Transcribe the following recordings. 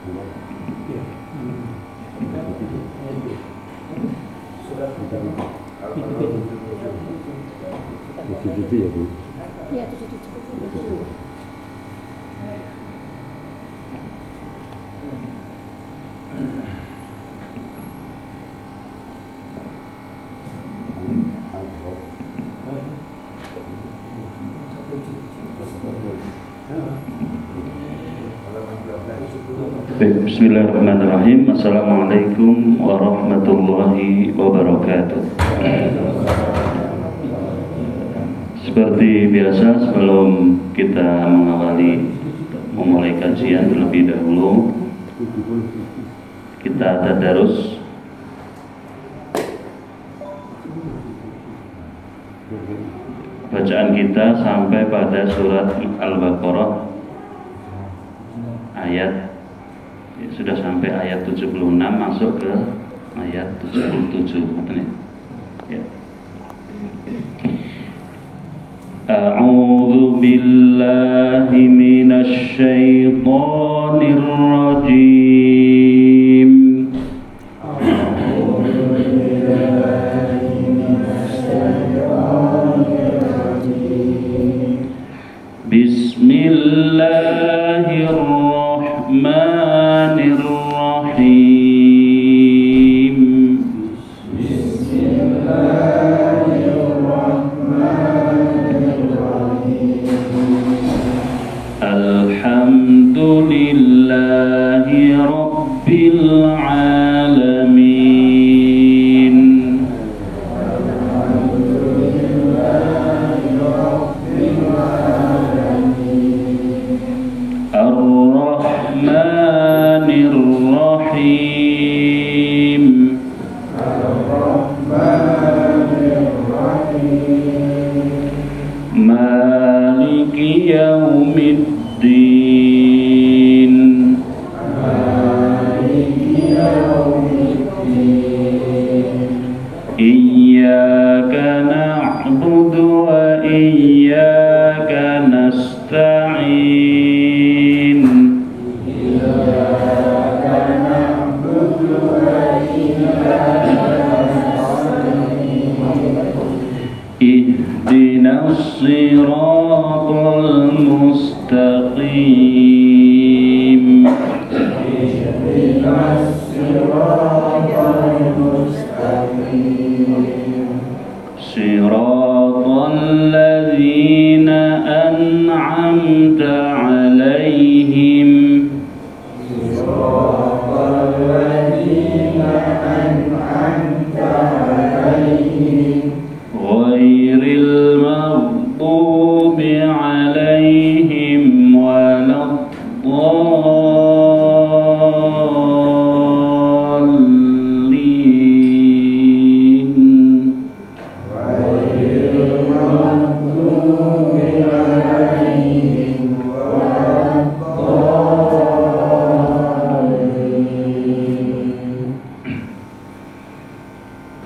7 ya Bu? Iya 7. Bismillahirrahmanirrahim. Assalamualaikum warahmatullahi wabarakatuh. Seperti biasa, sebelum kita memulai kajian terlebih dahulu, kita tadarus bacaan kita sampai pada surat Al-Baqarah sudah sampai ayat 76, masuk ke ayat 77. Ya. A'udzu billahi minasy syaithanir rajim. Bismillahirrahmanirrahim. Alhamdulillahi rabbil alamin. Ar-Rahmanir-Rahim. Maliki yaumiddin. Iyyaka na'budu wa iyyaka nasta'in. Ihdinas siratal mustaqim. Siratal ladzina an'amta 'alaihim. Ghairil maghdubi 'alaihim waladdallin.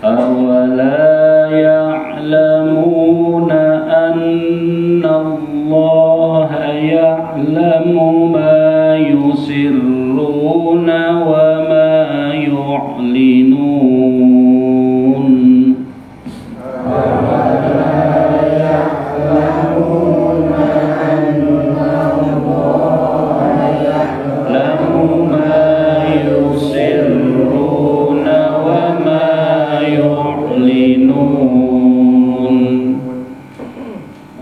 Awala ya'lamuna anna Allaha ya'lamu ma yusirruna wa ma yu'linun. Ya'lamu ma yusirruna wa ma yu'linun.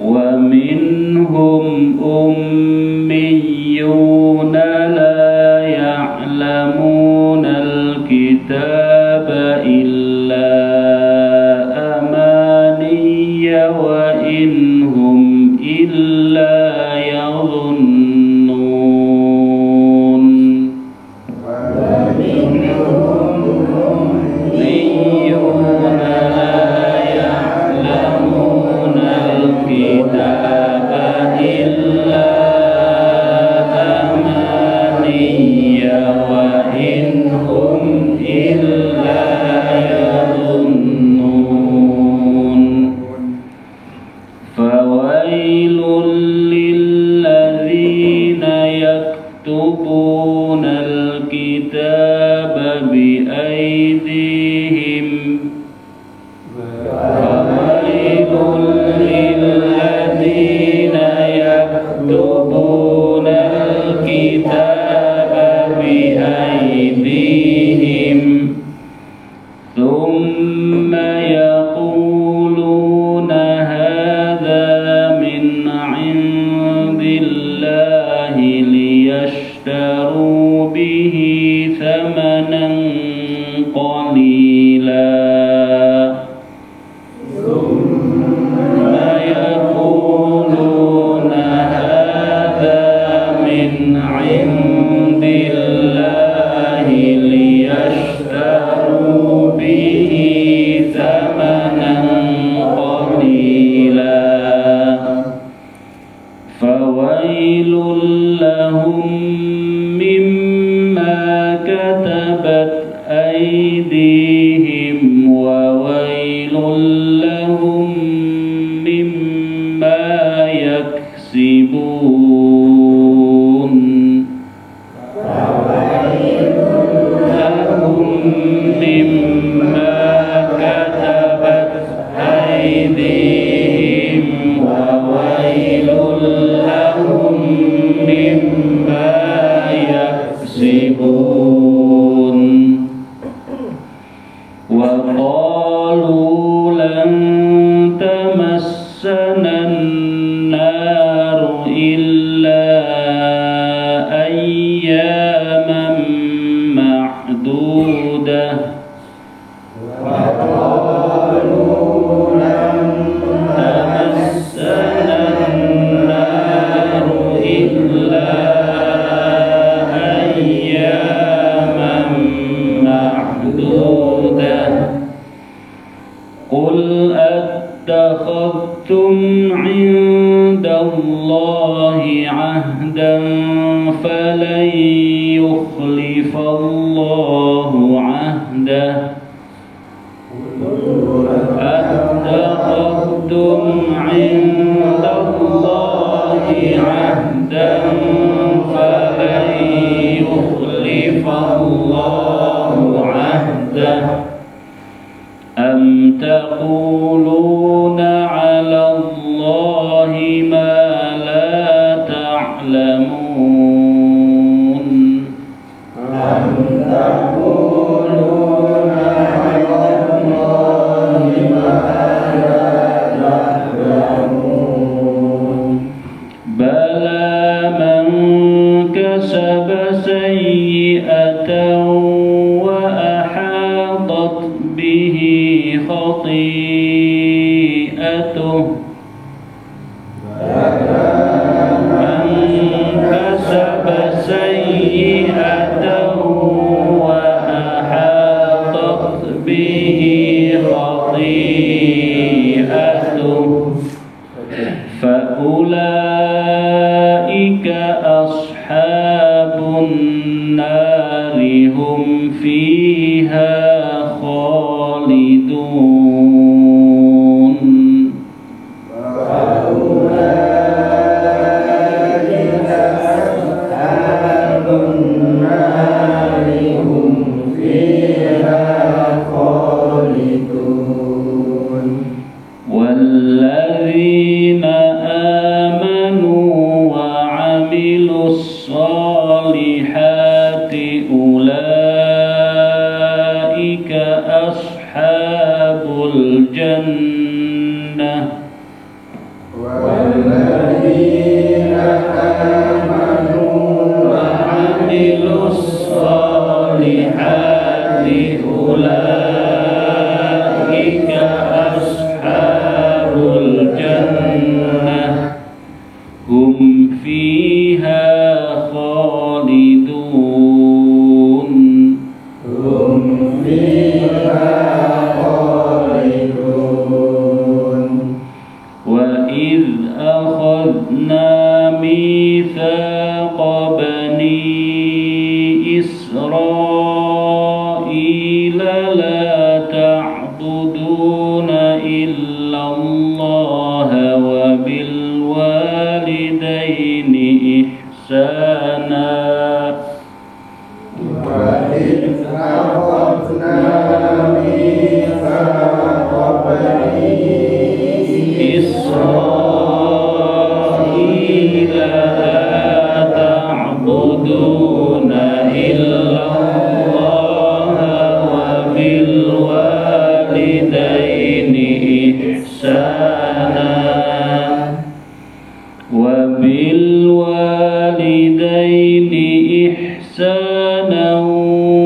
Wa minhum ummiyuna la ya'lamun يكتبون الكتاب بأيديهم فويل للذين يكتبون الكتاب بأيديهم ثم يقولون هذا من عند الله ليشتروا به ثمنا قليلا ثم يقولون هذا من عند الله ليشتروا به ثمنا قليلا فويل لهم مما كتبت أيديهم وويل لهم مما يكسبون لهم مما كتبت أيديهم وويل لهم مما يكسبون وقالوا لن تمسنا النار إلا أياما معدودة تمسنا النار إلا أياما معدودة قل أتخذتم عند الله عهدا فلن يخلف الله عهده أتخذتم عند الله عهدا فلن يخلف الله عهده أم تقولون على الله ما لا تعلمون أم تقولون على الله ما لا تعلمون بلى من كسب سيئة وأحاطت به خطيئته من كسب سيئة وأحاطت به خطيئته فأولئك أصحاب النار هم فيها خالدون فأولئك أصحاب النار هم فيها خالدون والذين آمنوا وعملوا الصالحات أولئك أصحاب الجنة والذين آمنوا وعملوا الصالحات أولئك أصحاب الجنة هم فيها خالدون هم فيها خالدون وإذ أخذنا ميثاق بني إسرائيل لا تعبدون إلا الله وبالوالدين إحسانا إحسانا وبالوالدين إحسانا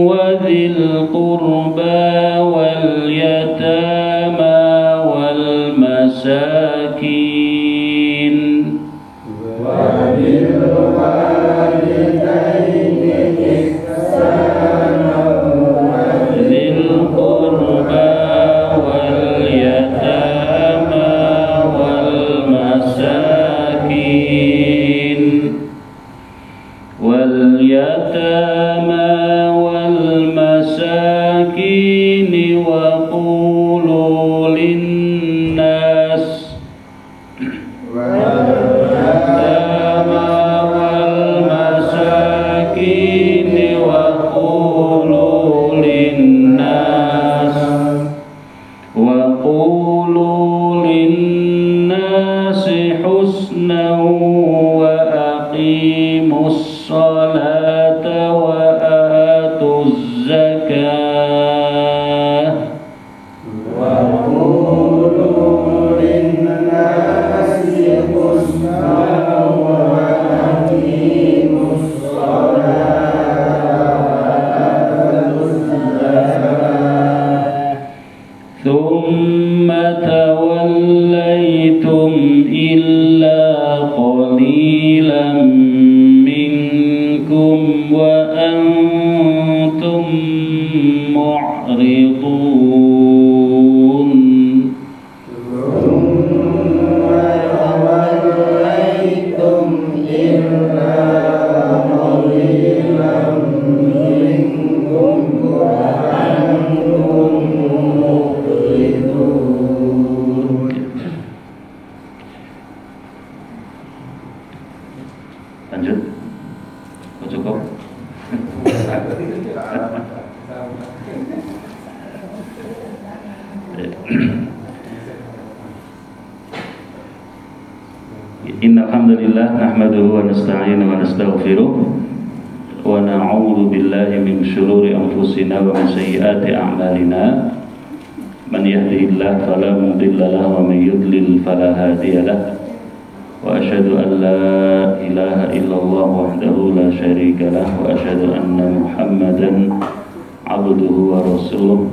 وذي القربى واليتامى والمساكين ذي القربى واليتامى والمساكين وقولوا للناس وقولوا للناس حسنا وأقيموا الصلاة وآتوا الزكاة وقولوا للناس حسنا وأقيموا الصلاة وآتوا الزكاة ثم توليتم إلا قليلا منكم وأنتم معرضون ثم توليتم إلا قليلا منكم وأنتم معرضون. Lanjut, cukup. Innal hamdalillah nahmaduhu wa nasta'inuhu wa nastaghfiruh wa na'udzu billahi min shururi anfusina wa min sayyiati a'malina. Man yahdihillahu fala mudilla lahu wa man yudlil fala hadiya lahu. Wa asyhadu an la ilaha illallah wahdahu la syarika lah wa asyhadu anna Muhammadan abduhu wa rasuluh.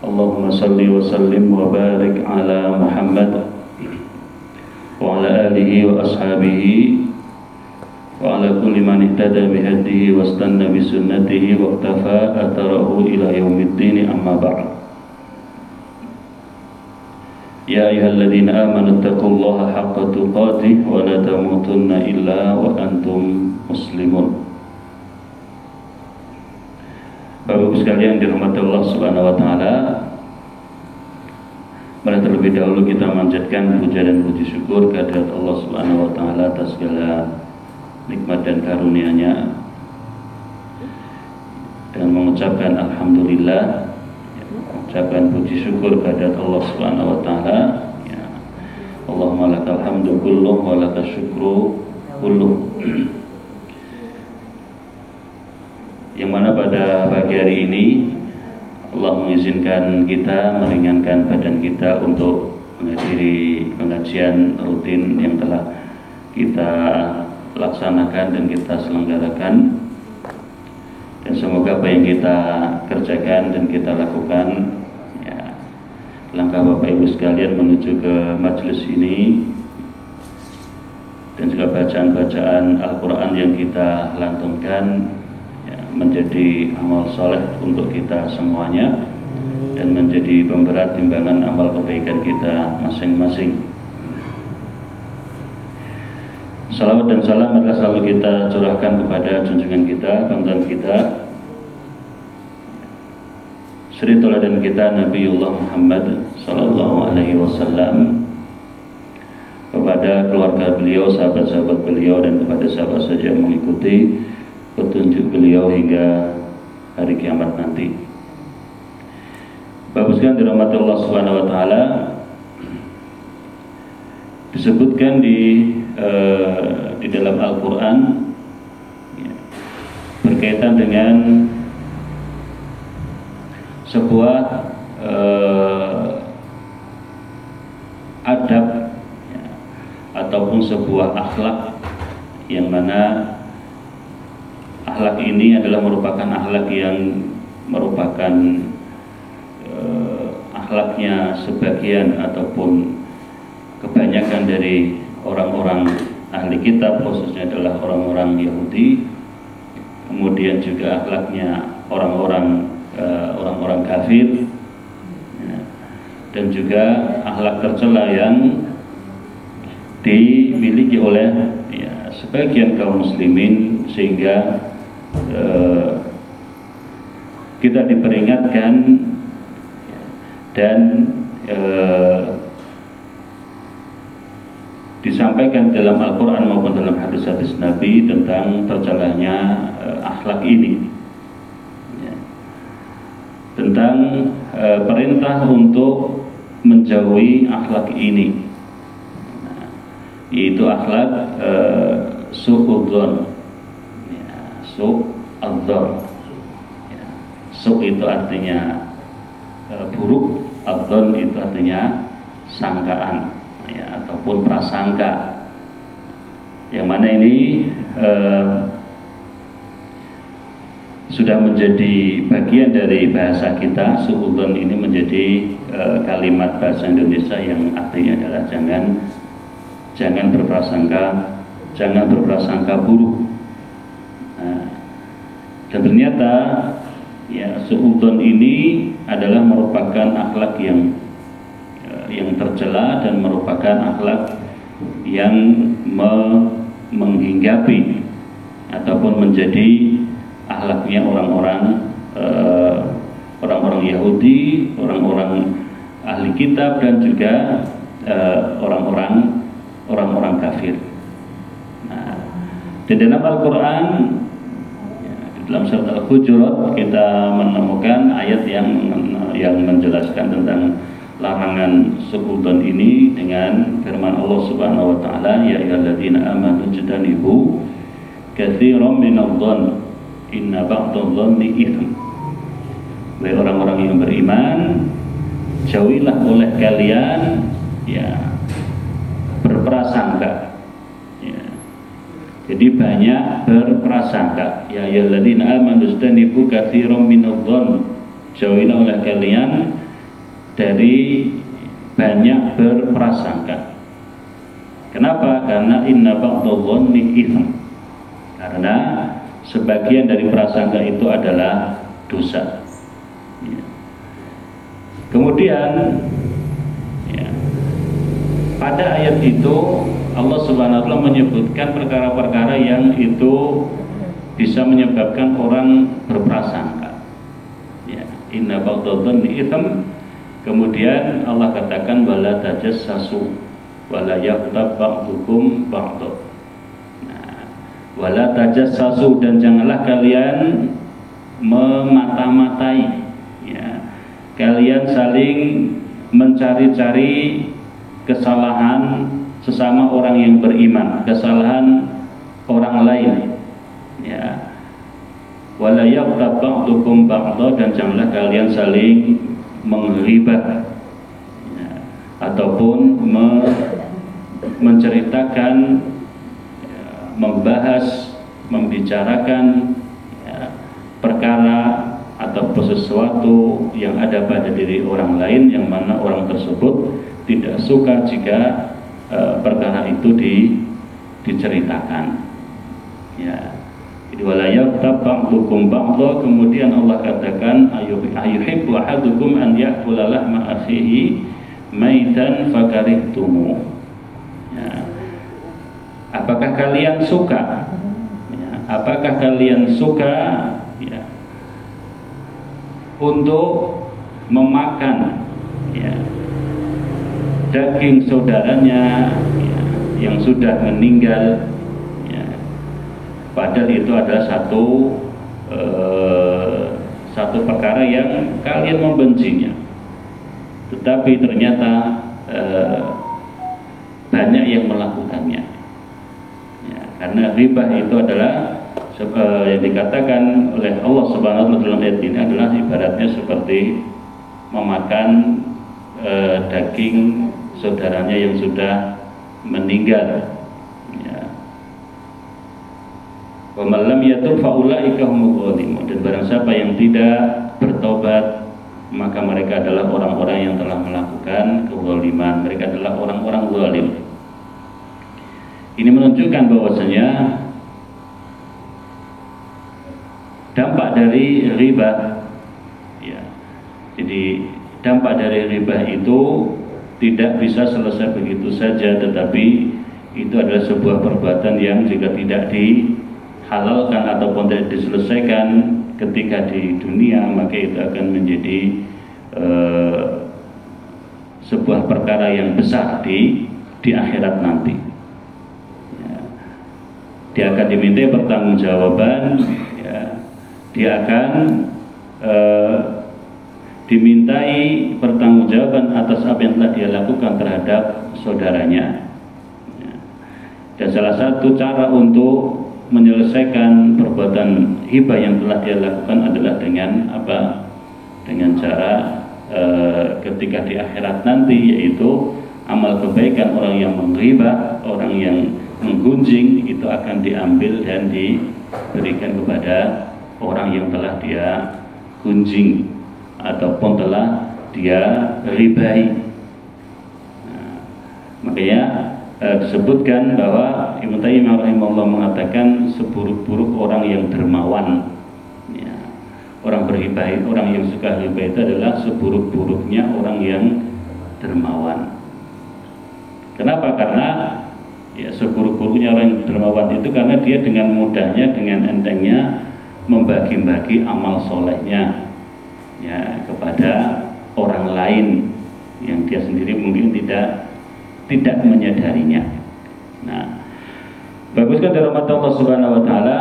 Allahumma salli wa sallim wa barik ala Muhammad wa ala alihi wa ashabihi wa ala kulli man ihtada bihadihi wa istanna bi sunnatihi wa iktafa atharahu ila yaumiddin, amma ba'd. Ya ayyuhalladzina amanu taqullaha haqqa tuqatih wa la tamutunna illa wa antum muslimun. Bapak Ibu sekalian dirahmati Allah Subhanahu wa taala, mari terlebih dahulu kita manjatkan puja dan puji syukur kehadirat Allah Subhanahu wa taala atas segala nikmat dan karunia-Nya, dengan mengucapkan alhamdulillah, ucapkan puji syukur kehadirat Allah Subhanahu wa taala. Ya. Allahumma lakal hamdu kulluh wa lakas syukru kulluh. Yang mana pada pagi hari ini Allah mengizinkan kita meringankan badan kita untuk menghadiri pengajian rutin yang telah kita laksanakan dan kita selenggarakan. Dan semoga apa yang kita kerjakan dan kita lakukan, ya, langkah Bapak Ibu sekalian menuju ke majelis ini dan juga bacaan-bacaan Al-Quran yang kita lantunkan, ya, menjadi amal soleh untuk kita semuanya dan menjadi pemberat timbangan amal kebaikan kita masing-masing. Salawat dan salam adalah selalu kita curahkan kepada junjungan kita, panutan kita, Sri Teladan kita Nabiullah Muhammad Sallallahu Alaihi Wasallam, kepada keluarga beliau, sahabat-sahabat beliau, dan kepada siapa saja yang mengikuti petunjuk beliau hingga hari kiamat nanti. Bapak sekalian dirahmati Allah Subhanahu Wa Taala, disebutkan di dalam Al-Quran, ya, berkaitan dengan sebuah ataupun sebuah akhlak yang mana akhlak ini adalah merupakan akhlak yang merupakan akhlaknya sebagian ataupun kebanyakan dari orang-orang ahli kitab, khususnya adalah orang-orang Yahudi, kemudian juga akhlaknya orang-orang kafir, ya, dan juga akhlak tercela yang dimiliki oleh ya, sebagian kaum muslimin, sehingga kita diperingatkan dan disampaikan dalam Al-Quran maupun dalam hadis-hadis Nabi tentang tercelanya akhlak ini, ya. Tentang perintah untuk menjauhi akhlak ini, nah, yaitu akhlak su'udzon, ya, su'udzon, ya. Su' itu artinya buruk, adzon itu artinya sangkaan, ya, ataupun prasangka, yang mana ini sudah menjadi bagian dari bahasa kita. Su'udzon ini menjadi kalimat bahasa Indonesia yang artinya adalah jangan berprasangka buruk. Nah, dan ternyata ya, su'udzon ini adalah merupakan akhlak yang tercela dan merupakan akhlak yang menghinggapi ataupun menjadi akhlaknya orang-orang Yahudi, orang-orang ahli kitab, dan juga orang-orang kafir. Nah, di dalam Al-Quran, dalam surat Al-Hujurat, kita menemukan ayat yang menjelaskan tentang larangan su'udzon ini dengan firman Allah Subhanahu wa taala, ya ayyuhalladzina amanu ijtanibu katsiran minadh-dhonn inna ba'dadh-dhonni itsm. Wahai orang-orang yang beriman, jauhilah oleh kalian ya berprasangka, ya. Jadi banyak berprasangka. Ya ayyuhalladzina amanu ijtanibu katsiran minadh-dhonn, jauhilah oleh kalian dari banyak berprasangka. Kenapa? Karena inna ba'dadh-dhonni itsm. Karena sebagian dari prasangka itu adalah dosa. Ya. Kemudian ya, pada ayat itu Allah Subhanahu wa taala menyebutkan perkara-perkara yang itu bisa menyebabkan orang berprasangka. Ya, inna ba'dadh-dhonni itsm. Kemudian Allah katakan wala tajassasu wala yaghtab ba'dukum ba'dha. Nah, wala tajassasu, dan janganlah kalian memata-matai, ya. Kalian saling mencari-cari kesalahan sesama orang yang beriman, kesalahan orang lain, ya. Wala yaghtab ba'dukum ba'dha, dan janganlah kalian saling menghibah, ya, ataupun menceritakan, ya, membahas, membicarakan, ya, perkara atau sesuatu yang ada pada diri orang lain, yang mana orang tersebut tidak suka jika perkara itu diceritakan, ya. Wala yaghtab ba'dukum ba'dha. Kemudian Allah katakan ayuhibbu ahadukum an ya'kula lahma akhihi maitan fakarihtumu. Ya. Apakah kalian suka? Ya. Apakah kalian suka, ya, untuk memakan, ya, daging saudaranya, ya, yang sudah meninggal? Padahal itu adalah satu perkara yang kalian membencinya, tetapi ternyata banyak yang melakukannya, ya, karena ghibah itu adalah yang dikatakan oleh Allah Subhanahu wa taala dalam ayat ini adalah ibaratnya seperti memakan daging saudaranya yang sudah meninggal, Wa man lam yatub fa ulaika humul zalimun. Dan barang siapa yang tidak bertobat, maka mereka adalah orang-orang yang telah melakukan kezaliman. Mereka adalah orang-orang zalim. Ini menunjukkan bahwasanya dampak dari riba, ya. Jadi dampak dari riba itu tidak bisa selesai begitu saja, tetapi itu adalah sebuah perbuatan yang jika tidak dihalalkan ataupun tidak diselesaikan ketika di dunia, maka itu akan menjadi sebuah perkara yang besar di akhirat nanti. Ya. Dia akan dimintai pertanggungjawaban, ya. Dia akan dimintai pertanggungjawaban atas apa yang telah dia lakukan terhadap saudaranya. Ya. Dan salah satu cara untuk menyelesaikan perbuatan hibah yang telah dia lakukan adalah dengan apa? Dengan cara ketika di akhirat nanti, yaitu amal kebaikan orang yang menghibah, orang yang menggunjing itu akan diambil dan diberikan kepada orang yang telah dia gunjing ataupun telah dia ribai. Nah, makanya disebutkan bahwa Ibnu Taimiyah rahimahullah mengatakan seburuk-buruk orang yang dermawan, ya, orang berhibah, orang yang suka hibah itu adalah seburuk-buruknya orang yang dermawan. Kenapa? Karena ya seburuk-buruknya orang yang dermawan itu karena dia dengan mudahnya, dengan entengnya membagi-bagi amal solehnya, ya, kepada orang lain yang dia sendiri mungkin tidak menyadarinya. Nah, baguskan dari rahmat Allah Subhanahu wa taala,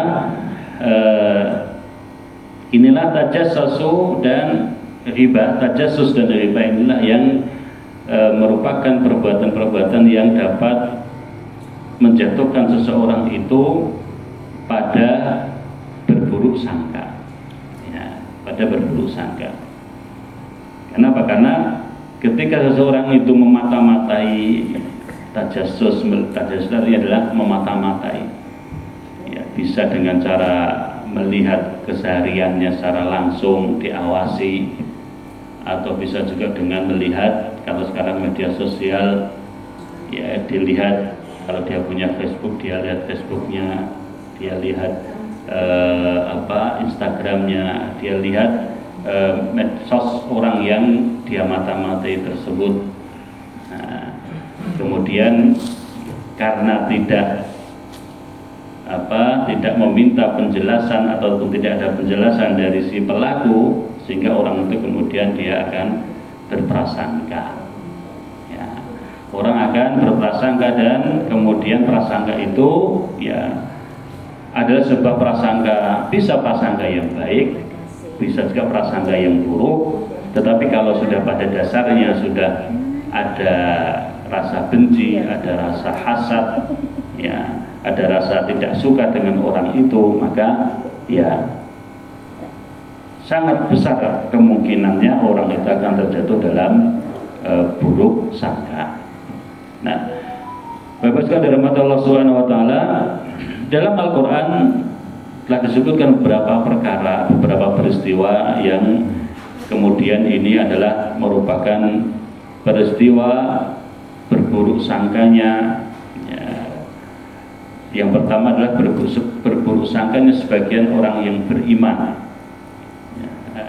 inilah tajassus dan riba. Tajassus dan riba inilah yang merupakan perbuatan-perbuatan yang dapat menjatuhkan seseorang itu pada berburuk sangka, ya, pada berburuk sangka. Kenapa? Karena ketika seseorang itu memata-matai tajassus adalah memata-matai, ya, bisa dengan cara melihat kesehariannya secara langsung diawasi, atau bisa juga dengan melihat, kalau sekarang media sosial, ya, dilihat, kalau dia punya Facebook dia lihat Facebooknya, dia lihat Instagramnya, dia lihat medsos orang yang dia mata-matai tersebut. Nah, kemudian karena tidak meminta penjelasan ataupun tidak ada penjelasan dari si pelaku, sehingga orang itu kemudian dia akan berprasangka, ya, orang akan berprasangka, dan kemudian prasangka itu, ya, adalah sebuah prasangka, bisa prasangka yang baik, bisa juga prasangka yang buruk. Tetapi kalau sudah pada dasarnya sudah ada rasa benci, ada rasa hasad, ya, ada rasa tidak suka dengan orang itu, maka ya sangat besar kemungkinannya orang itu akan terjatuh dalam buruk sangka. Nah, Bapak sekalian dirahmati Allah Subhanahu wa taala, dalam Al-Quran telah disebutkan beberapa perkara, beberapa peristiwa yang kemudian ini adalah merupakan peristiwa berburuk sangkanya, ya. Yang pertama adalah berburuk sangkanya sebagian orang yang beriman, ya,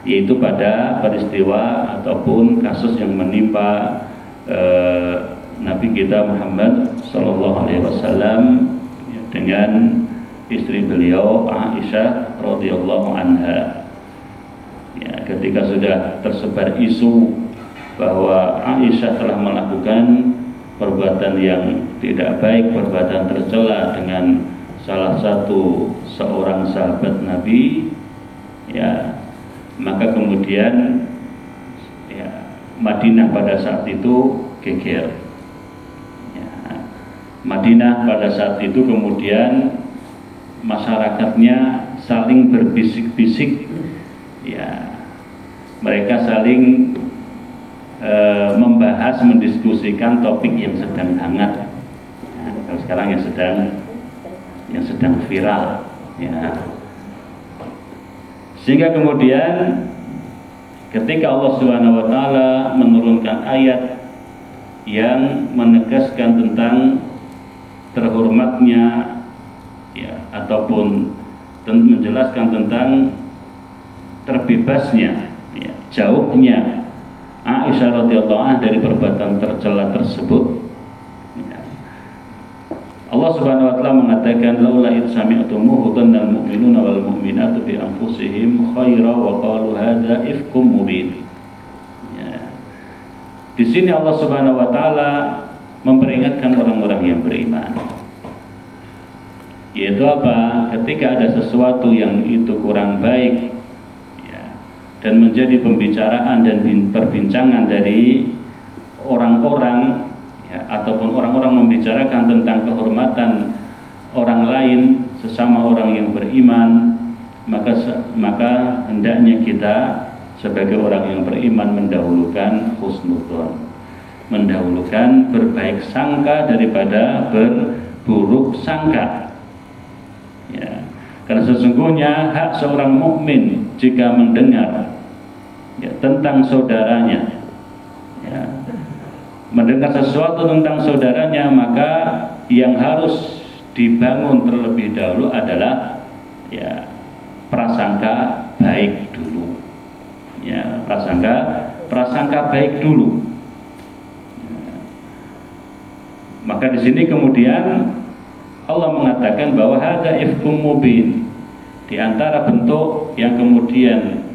yaitu pada peristiwa ataupun kasus yang menimpa Nabi kita Muhammad Sallallahu Alaihi Wasallam dengan istri beliau Aisyah radhiyallahu anha. Ya, ketika sudah tersebar isu bahwa Aisyah telah melakukan perbuatan yang tidak baik, perbuatan tercela dengan salah satu seorang sahabat Nabi, ya, maka kemudian, ya, Madinah pada saat itu geger. Madinah pada saat itu kemudian masyarakatnya saling berbisik-bisik, ya, mereka saling membahas, mendiskusikan topik yang sedang hangat, ya, kalau sekarang yang sedang viral, Ya. Sehingga kemudian ketika Allah Subhanahu wa taala menurunkan ayat yang menegaskan tentang terhormatnya ya ataupun menjelaskan tentang terbebasnya ya, jauhnya Aisyah radhiyallahu anha dari perbuatan tercela tersebut ya. Allah Subhanahu wa taala mengatakan laula id sami'tumuhu dhannal mu'minuna wal mu'minatu bi anfusihim khaira wa qalu hadza ifkum mubin. Ya. Di sini Allah Subhanahu wa taala memperingatkan orang-orang yang beriman. Yaitu apa? Ketika ada sesuatu yang itu kurang baik ya, dan menjadi pembicaraan dan perbincangan dari orang-orang ya, ataupun orang-orang membicarakan tentang kehormatan orang lain sesama orang yang beriman, maka hendaknya kita sebagai orang yang beriman mendahulukan husnudzon, mendahulukan berbaik sangka daripada berburuk sangka ya. Karena sesungguhnya hak seorang mukmin jika mendengar ya, tentang saudaranya ya, mendengar sesuatu tentang saudaranya, maka yang harus dibangun terlebih dahulu adalah ya prasangka baik dulu ya, prasangka baik dulu ya. Maka di sini kemudian Allah mengatakan bahwa hadza ifkum mubin, di antara bentuk yang kemudian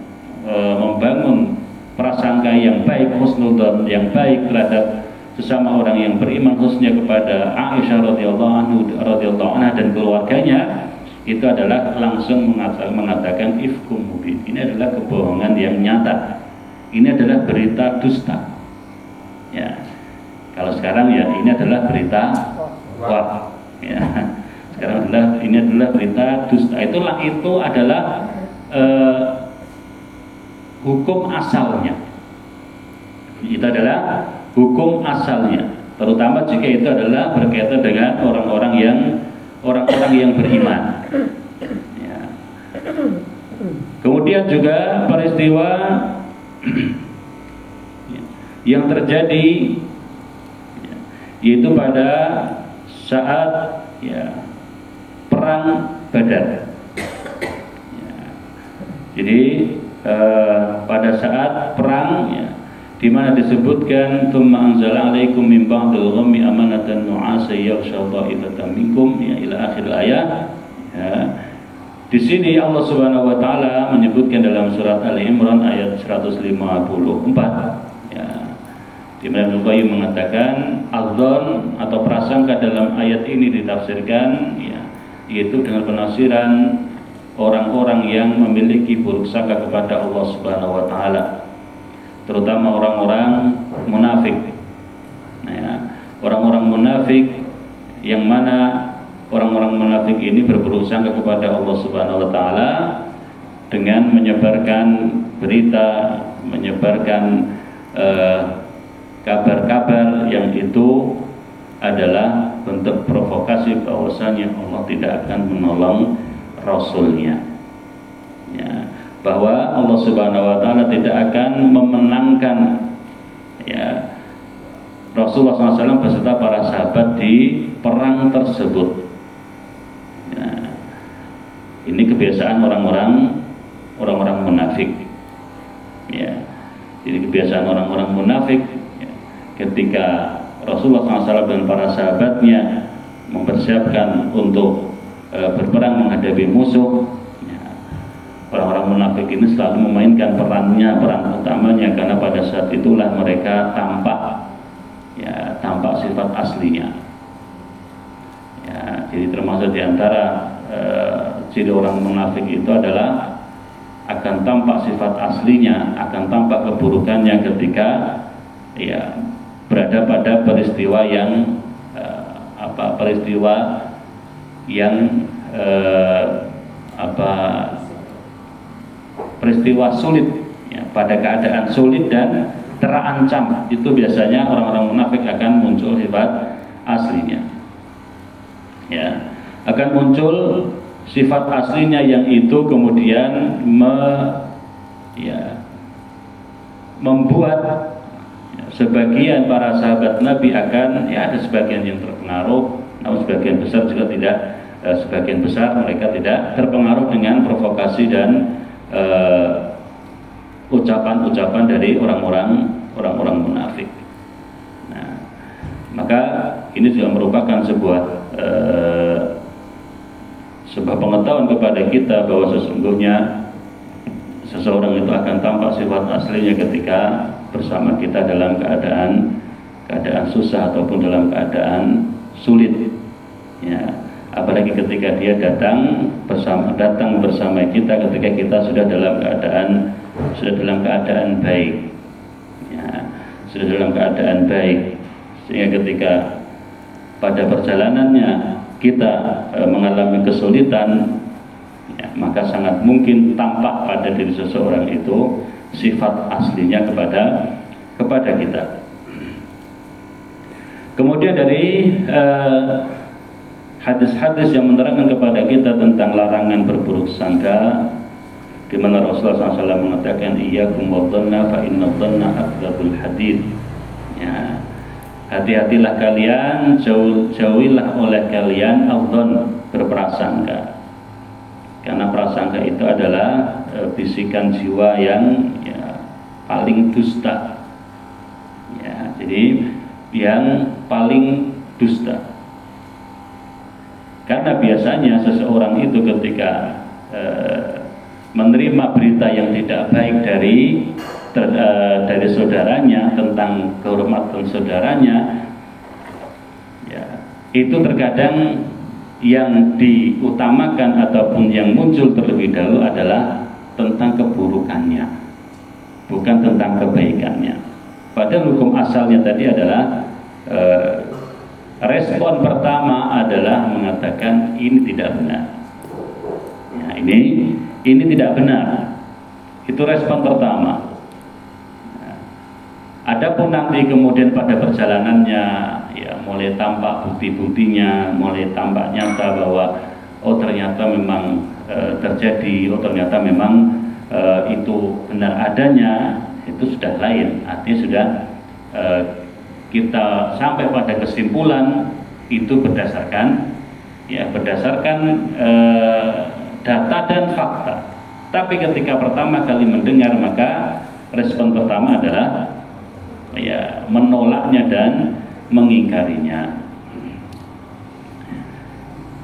membangun prasangka yang baik, husnudzon yang baik terhadap sesama orang yang beriman, khususnya kepada Aisyah radhiyallahu anha dan keluarganya, itu adalah langsung mengatakan ifkum mubin. Ini adalah kebohongan yang nyata. Ini adalah berita dusta. Ya. Kalau sekarang ya ini adalah berita hoax. Ya. Sekarang ini adalah berita dusta. Itu adalah hukum asalnya. Itu adalah hukum asalnya, terutama jika itu adalah berkaitan dengan orang-orang yang beriman. Ya. Kemudian juga peristiwa yang terjadi yaitu pada saat ya, perang Badar. Ya. Jadi pada saat perang ya, di mana disebutkan tsumma anzala 'alaikum min ba'dil ghammi amanatan nu'asa yaghsha dha'ifatan minkum ya ila akhir ayat. Ya. Di sini Allah Subhanahu wa taala menyebutkan dalam surat Ali Imran ayat 154 ya. Di mana Ibnu Qayyim mengatakan adzon atau prasangka dalam ayat ini ditafsirkan ya, yaitu dengan penafsiran orang-orang yang memiliki buruk sangka kepada Allah Subhanahu wa taala, terutama orang-orang munafik. Nah, ya, orang-orang munafik yang mana orang-orang munafik ini berburuk sangka kepada Allah Subhanahu wa taala dengan menyebarkan berita, menyebarkan kabar-kabar yang itu adalah bentuk provokasi bahwasanya Allah tidak akan menolong Rasulnya ya, bahwa Allah Subhanahu wa taala tidak akan memenangkan ya Rasulullah SAW beserta para sahabat di perang tersebut ya. Ini kebiasaan orang-orang munafik ya. Jadi kebiasaan orang-orang munafik ya, ketika Rasulullah SAW dan para sahabatnya mempersiapkan untuk berperang menghadapi musuh ya, orang-orang munafik ini selalu memainkan peran utamanya, karena pada saat itulah mereka tampak sifat aslinya ya. Jadi termasuk diantara ciri orang munafik itu adalah akan tampak sifat aslinya, akan tampak keburukannya ketika ya berada pada peristiwa yang peristiwa sulit ya, pada keadaan sulit dan terancam, itu biasanya orang-orang munafik akan muncul sifat aslinya ya, akan muncul sifat aslinya yang itu kemudian membuat sebagian para sahabat Nabi akan ada sebagian yang terpengaruh, namun sebagian besar juga tidak. Sebagian besar mereka tidak terpengaruh dengan provokasi dan ucapan-ucapan dari orang-orang munafik. Nah, maka ini juga merupakan sebuah pengetahuan kepada kita bahwa sesungguhnya seseorang itu akan tampak sifat aslinya ketika bersama kita dalam keadaan susah ataupun dalam keadaan sulit. Ya. Apalagi ketika dia datang bersama kita ketika kita sudah dalam keadaan baik, ya, sudah dalam keadaan baik, sehingga ketika pada perjalanannya kita mengalami kesulitan, ya, maka sangat mungkin tampak pada diri seseorang itu sifat aslinya kepada kita. Kemudian dari hadis-hadis yang menerangkan kepada kita tentang larangan berburuk sangka, di mana Rasulullah SAW mengatakan iyyakum wadhanna fa inna dhanna akdzabul hadits. Ya, hati-hatilah kalian, jauhilah oleh kalian adzan, berprasangka, karena prasangka itu adalah bisikan jiwa yang paling dusta. Ya, jadi yang paling dusta. Karena biasanya seseorang itu ketika menerima berita yang tidak baik dari saudaranya tentang kehormatan saudaranya, ya, itu terkadang yang diutamakan ataupun yang muncul terlebih dahulu adalah tentang keburukannya, bukan tentang kebaikannya. Padahal hukum asalnya tadi adalah respon pertama adalah mengatakan ini tidak benar. Ya, ini tidak benar. Itu respon pertama. Nah, adapun nanti kemudian pada perjalanannya, ya, mulai tampak bukti-buktinya, mulai tampak nyata bahwa oh ternyata memang terjadi, oh ternyata memang itu benar adanya, itu sudah lain. Artinya sudah kita sampai pada kesimpulan itu berdasarkan data dan fakta. Tapi ketika pertama kali mendengar, maka respon pertama adalah menolaknya dan mengingkarinya.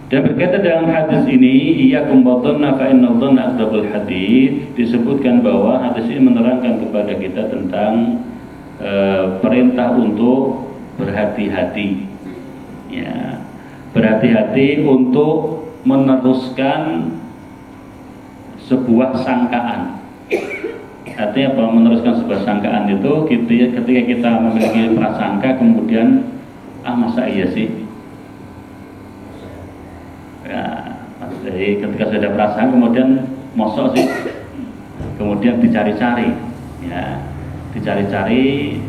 Dan berkaitan dengan hadis ini, iyyakum wadhanna fa inna dhanna akdzabul hadits, disebutkan bahwa hadis ini menerangkan kepada kita tentang perintah untuk berhati-hati, ya, berhati-hati untuk meneruskan sebuah sangkaan. Artinya apa? Meneruskan sebuah sangkaan itu ketika kita memiliki prasangka kemudian masa iya sih, ya, jadi ketika sudah prasangka kemudian mosok sih, kemudian dicari-cari, ya, dicari-cari,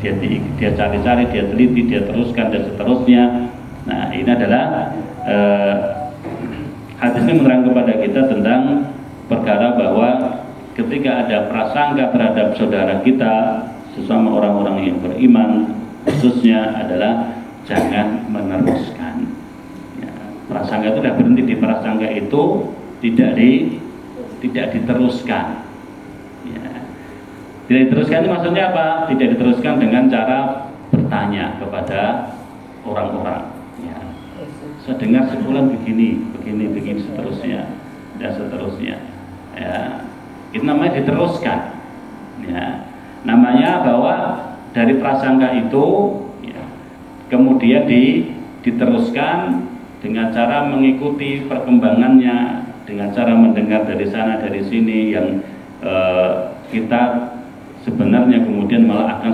dia cari-cari, dia teliti, dia teruskan dan seterusnya. Nah, ini adalah hadis ini menerangkan kepada kita tentang perkara bahwa ketika ada prasangka terhadap saudara kita, sesama orang-orang yang beriman, khususnya adalah jangan meneruskan. Ya, prasangka itu sudah berhenti di prasangka itu, tidak diteruskan. Tidak diteruskan itu maksudnya apa? Tidak diteruskan dengan cara bertanya kepada orang-orang. Ya. Saya dengar sebulan begini seterusnya dan seterusnya. Ya. Itu namanya diteruskan. Ya. Namanya bahwa dari prasangka itu, ya, kemudian diteruskan dengan cara mengikuti perkembangannya, dengan cara mendengar dari sana dari sini yang kita sebenarnya kemudian malah akan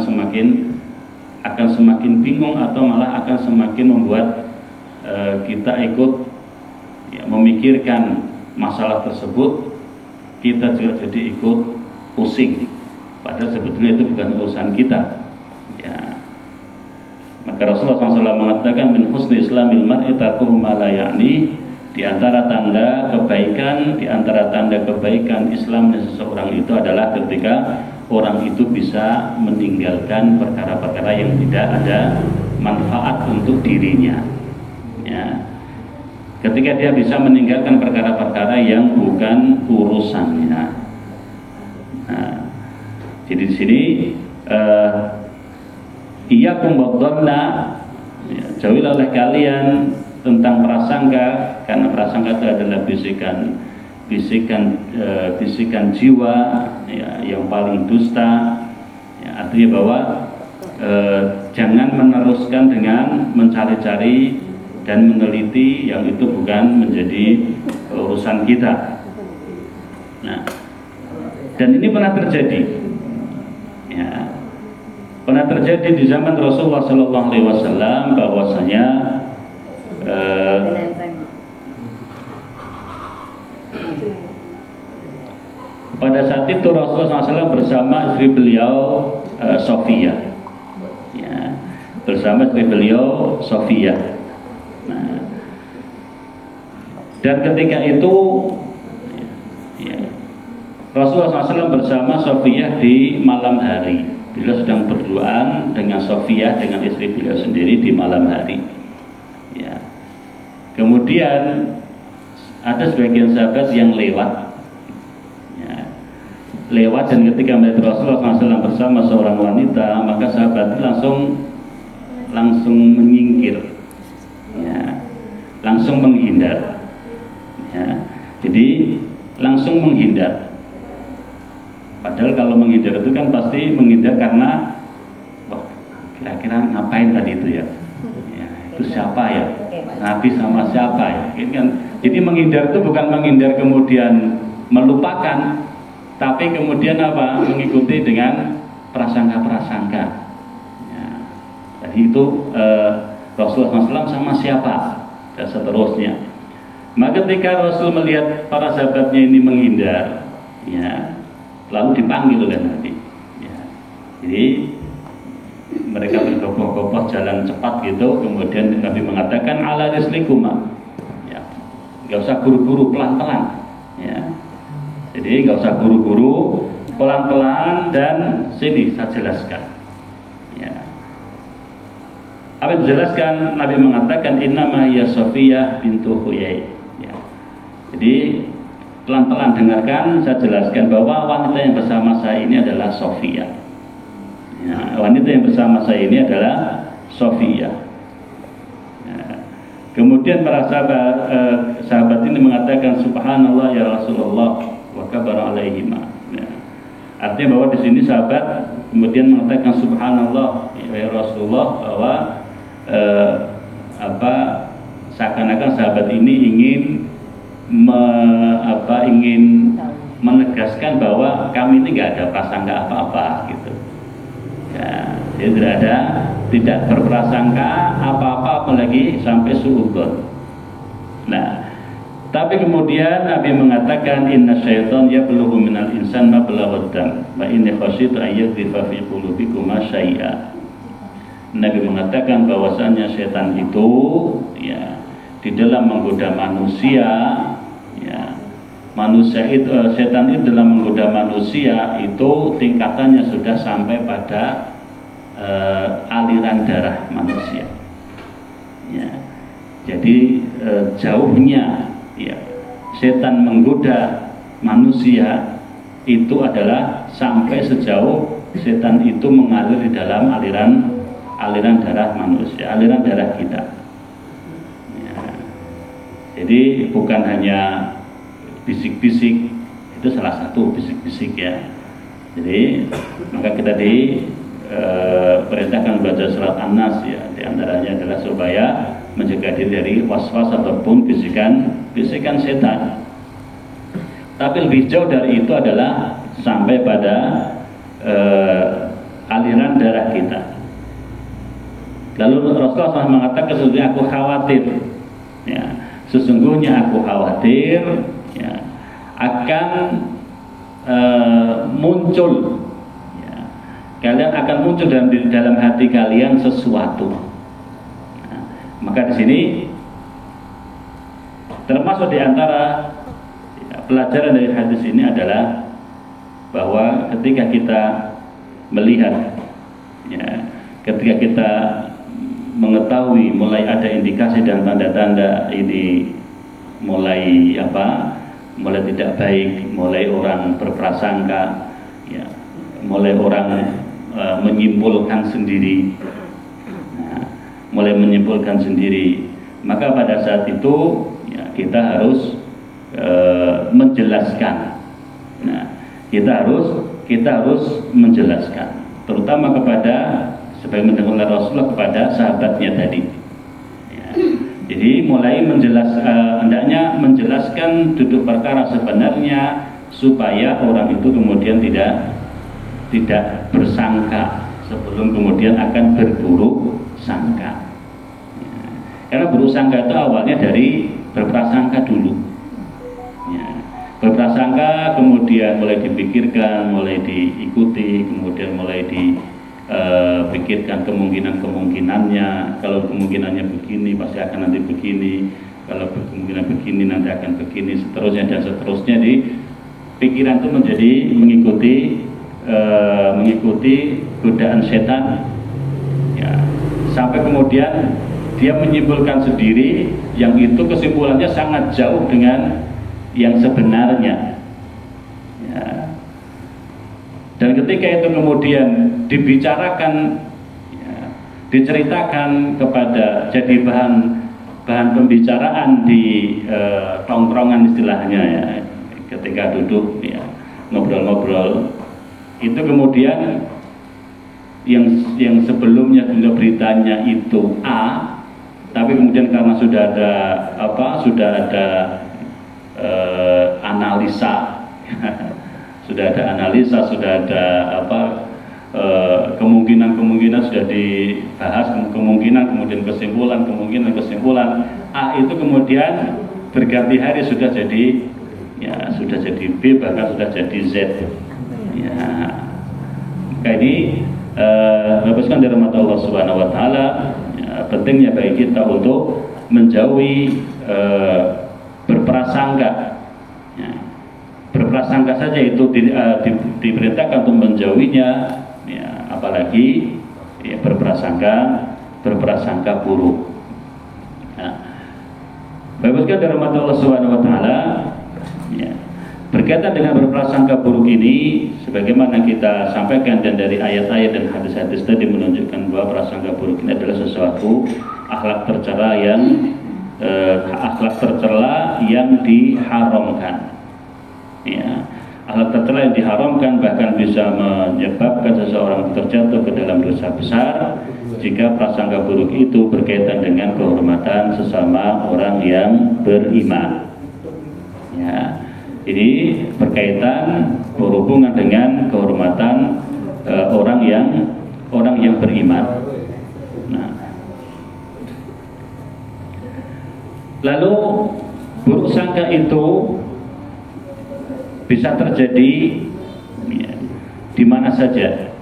semakin bingung atau malah akan semakin membuat kita ikut, ya, memikirkan masalah tersebut, kita juga jadi ikut pusing, padahal sebetulnya itu bukan urusan kita. Ya. Maka Rasulullah SAW mengatakan min husni islamil mar'i tarkuhu ma la ya'ni Di antara tanda kebaikan Islamnya seseorang itu adalah ketika orang itu bisa meninggalkan perkara-perkara yang tidak ada manfaat untuk dirinya. Ya. Ketika dia bisa meninggalkan perkara-perkara yang bukan urusannya. Nah, jadi di sini iyyakum wadhanna, ya, jauhilah oleh kalian tentang prasangka, karena prasangka itu adalah bisikan jiwa, ya, yang paling dusta. Ya, artinya bahwa jangan meneruskan dengan mencari-cari dan meneliti yang itu bukan menjadi urusan kita. Nah, dan ini pernah terjadi, ya, pernah terjadi di zaman Rasulullah SAW, bahwasanya pada saat itu Rasulullah SAW bersama istri beliau Sofia, ya, bersama istri beliau Sofia. Nah, dan ketika itu, ya, Rasulullah SAW bersama Sofia di malam hari. Beliau sedang berduaan dengan Sofia, dengan istri beliau sendiri di malam hari. Ya. Kemudian ada sebagian sahabat yang lewat, dan ketika melihat Rasulullah SAW bersama seorang wanita, maka sahabat langsung menyingkir, ya, langsung menghindar, ya. Jadi langsung menghindar. Padahal kalau menghindar itu kan pasti menghindar karena, wah, kira-kira ngapain tadi itu ya? Ya, itu siapa ya? Nabi sama siapa ya? Ini kan, jadi menghindar itu bukan menghindar kemudian melupakan, tapi kemudian apa? Mengikuti dengan prasangka-prasangka. Ya. Jadi itu Rasulullah SAW sama siapa? Dan seterusnya. Maka ketika Rasul melihat para sahabatnya ini menghindar, ya, lalu dipanggil oleh Nabi. Ya. Jadi mereka bergopoh-gopoh jalan cepat gitu, kemudian Nabi mengatakan ala rislikuma, ya, nggak usah buru-buru, pelan-pelan, ya. Jadi nggak usah buru-buru, pelan-pelan, dan sini saya jelaskan. Ya. Apa yang dijelaskan? Nabi mengatakan innama hiya Sofiyah bintu Huyai. Ya. Jadi pelan-pelan dengarkan, saya jelaskan bahwa wanita yang bersama saya ini adalah Sofia. Ya, wanita yang bersama saya ini adalah Sofia. Ya. Kemudian para sahabat ini mengatakan subhanallah ya Rasulullah wa kabara alaihima. Ya. Artinya bahwa di sini sahabat kemudian mengatakan subhanallah ya Rasulullah, bahwa seakan-akan sahabat ini ingin menegaskan bahwa kami ini nggak ada prasangka apa-apa gitu. Ya, jadi tidak berprasangka apa-apa, apalagi sampai suudzon. Nah, tapi kemudian Nabi mengatakan inna syaitan yablughu minal insan ma balaghad dam wa inni khasyitu an yaqdhifa fi qulubikum syai'a. Nabi mengatakan bahwasanya setan itu, ya, di dalam menggoda manusia, ya, setan itu dalam menggoda manusia itu tingkatannya sudah sampai pada aliran darah manusia. Ya. Jadi jauhnya, ya, setan menggoda manusia itu adalah sampai sejauh setan itu mengalir di dalam aliran darah manusia, aliran darah kita. Ya. Jadi bukan hanya bisik-bisik, itu salah satu bisik-bisik, ya. Jadi maka kita perintahkan baca surat An-Nas, ya, di antaranya adalah supaya mencegah diri dari was-was ataupun bisikan setan. Tapi lebih jauh dari itu adalah sampai pada aliran darah kita. Lalu Rasulullah SAW mengatakan sesungguhnya aku khawatir, ya, sesungguhnya aku khawatir, ya, akan muncul, ya, kalian akan muncul dalam hati kalian sesuatu. Nah, maka di sini termasuk di antara pelajaran dari hadis ini adalah bahwa ketika kita melihat, ya, ketika kita mengetahui mulai ada indikasi dan tanda-tanda ini mulai mulai tidak baik, mulai orang berprasangka, ya, mulai orang menyimpulkan sendiri, mulai menyimpulkan sendiri, maka pada saat itu ya, kita harus menjelaskan. Nah, kita harus menjelaskan, terutama kepada sebagaimana oleh Rasulullah kepada sahabatnya tadi. Ya. Jadi mulai hendaknya menjelaskan duduk perkara sebenarnya supaya orang itu kemudian tidak bersangka sebelum kemudian akan berburuk sangka. Ya. Karena buruk sangka itu awalnya dari berprasangka dulu. Ya. Berprasangka kemudian mulai dipikirkan, mulai diikuti, kemudian mulai dipikirkan kemungkinannya. Kalau kemungkinannya begini pasti akan nanti begini, kalau kemungkinan begini nanti akan begini, seterusnya dan seterusnya. Di pikiran itu menjadi mengikuti godaan setan, ya, sampai kemudian dia menyimpulkan sendiri yang itu kesimpulannya sangat jauh dengan yang sebenarnya, ya. Dan ketika itu kemudian dibicarakan, ya, diceritakan kepada, jadi bahan pembicaraan di tongkrongan istilahnya, ya, ketika duduk, ya, ngobrol-ngobrol, itu kemudian yang sebelumnya juga beritanya itu A, tapi kemudian karena sudah ada analisa sudah ada kemungkinan sudah dibahas, kemudian kesimpulan A itu kemudian berganti hari sudah jadi B, bahkan sudah jadi Z, ya. Maka ini lepaskan dari rahmat Allah Subhanahu wa taala, ya, pentingnya bagi kita untuk menjauhi berprasangka, ya. Berprasangka saja itu diperintahkan untuk menjauhinya, ya, apalagi ya, berprasangka buruk. Nah, lepaskan dari rahmat Allah Subhanahu wa taala, ya. Berkaitan dengan berprasangka buruk ini, sebagaimana kita sampaikan dan dari ayat-ayat dan hadis-hadis tadi menunjukkan bahwa prasangka buruk ini adalah sesuatu akhlak tercela yang diharamkan. Ya, akhlak tercela yang diharamkan bahkan bisa menyebabkan seseorang terjatuh ke dalam dosa besar jika prasangka buruk itu berkaitan dengan kehormatan sesama orang yang beriman. Ya. Jadi berkaitan berhubungan dengan kehormatan orang yang beriman. Nah, lalu buruk sangka itu bisa terjadi, ya, di mana saja.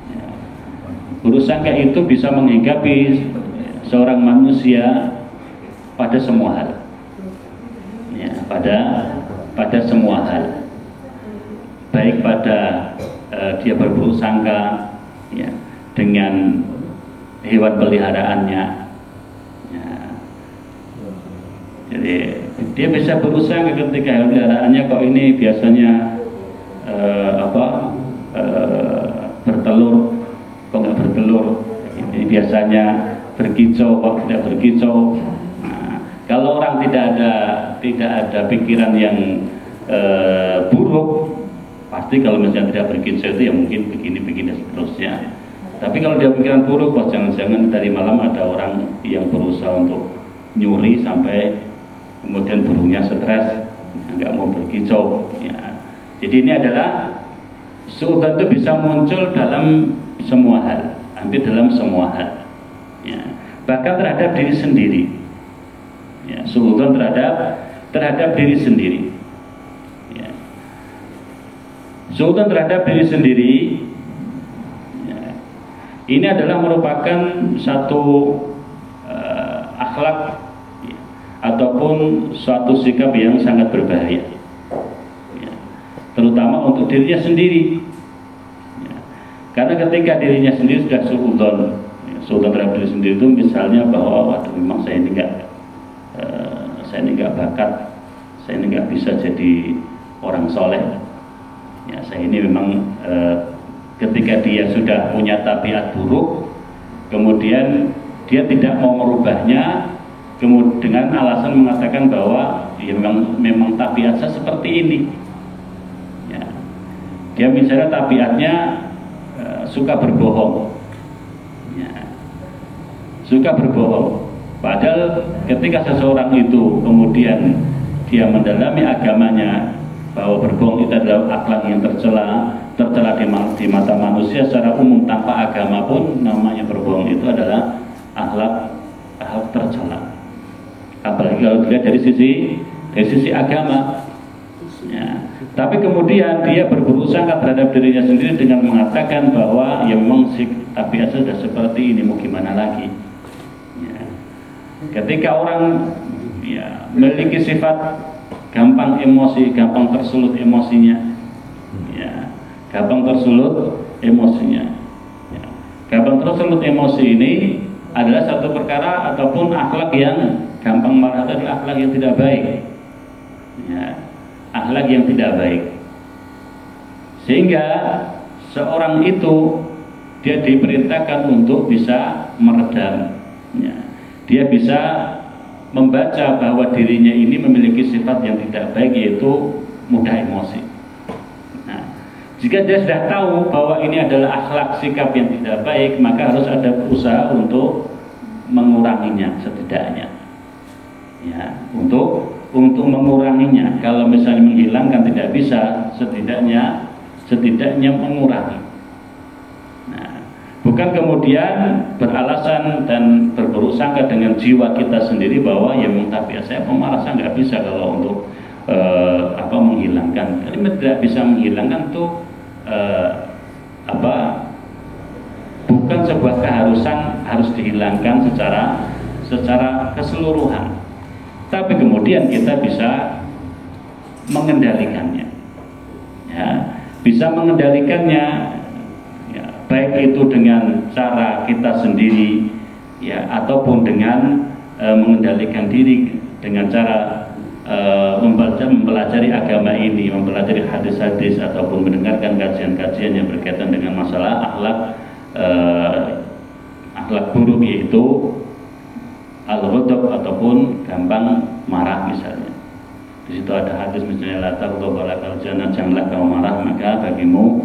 Ya. Buruk sangka itu bisa menghinggapi seorang manusia pada semua hal. Ya, pada semua hal, baik pada dia berburuk sangka, ya, dengan hewan peliharaannya, ya. Jadi dia bisa berusaha ketika hewan peliharaannya kok ini biasanya bertelur, kok nggak bertelur, ini biasanya berkicau kok tidak berkicau. Kalau orang tidak ada pikiran yang buruk, pasti kalau misalnya tidak berkicau itu ya mungkin begini seterusnya. Tapi kalau dia pikiran buruk, wah jangan-jangan dari malam ada orang yang berusaha untuk nyuri sampai kemudian burungnya stres, nggak mau berkicau. Ya. Jadi ini adalah suudzon itu bisa muncul dalam semua hal, hampir dalam semua hal. Ya. Bahkan terhadap diri sendiri. Ya, suudzon terhadap diri sendiri. Ya. Suudzon terhadap diri sendiri, ya, ini adalah merupakan satu akhlak, ya, ataupun suatu sikap yang sangat berbahaya, ya, terutama untuk dirinya sendiri, ya. Karena ketika dirinya sendiri sudah suudzon, ya, suudzon terhadap diri sendiri itu misalnya bahwa waduh memang saya ini nggak bakat, saya ini nggak bisa jadi orang soleh, ya, saya ini memang ketika dia sudah punya tabiat buruk, kemudian dia tidak mau merubahnya, kemudian dengan alasan mengatakan bahwa ya memang tabiat saya seperti ini, ya. Dia misalnya tabiatnya suka berbohong, ya. Suka berbohong, padahal ketika seseorang itu kemudian dia mendalami agamanya bahwa berbohong itu adalah akhlak yang tercela di mata manusia secara umum, tanpa agama pun namanya berbohong itu adalah akhlak tercela. Apalagi kalau dilihat dari sisi agama, ya. Tapi kemudian dia berburuk sangka terhadap dirinya sendiri dengan mengatakan bahwa ya memang tabiat sudah seperti ini, mau gimana lagi, ya. Ketika orang ya memiliki sifat gampang emosi, gampang tersulut emosinya, ya, gampang tersulut emosinya, ya. Gampang tersulut emosi ini adalah satu perkara ataupun akhlak yang gampang marah, itu adalah akhlak yang tidak baik, ya, akhlak yang tidak baik. Sehingga seorang itu dia diperintahkan untuk bisa meredam, ya. Dia bisa membaca bahwa dirinya ini memiliki sifat yang tidak baik, yaitu mudah emosi. Nah, jika dia sudah tahu bahwa ini adalah akhlak sikap yang tidak baik, maka harus ada usaha untuk menguranginya setidaknya, ya, untuk menguranginya. Kalau misalnya menghilangkan tidak bisa, setidaknya mengurangi. Nah, bukan kemudian beralasan dan berburuk sangka dengan jiwa kita sendiri bahwa ya memang tabiat saya pemarah, saya nggak bisa kalau untuk menghilangkan. Kalimat tidak bisa menghilangkan itu bukan sebuah keharusan harus dihilangkan secara keseluruhan, tapi kemudian kita bisa mengendalikannya, ya, bisa mengendalikannya, ya, baik itu dengan cara kita sendiri, ya, ataupun dengan mengendalikan diri dengan cara mempelajari agama ini, mempelajari hadis-hadis ataupun mendengarkan kajian-kajian yang berkaitan dengan masalah akhlak buruk, yaitu al-ghadab ataupun gampang marah misalnya. Di situ ada hadis misalnya la taghdab wa la tarjana, janganlah kamu marah maka bagimu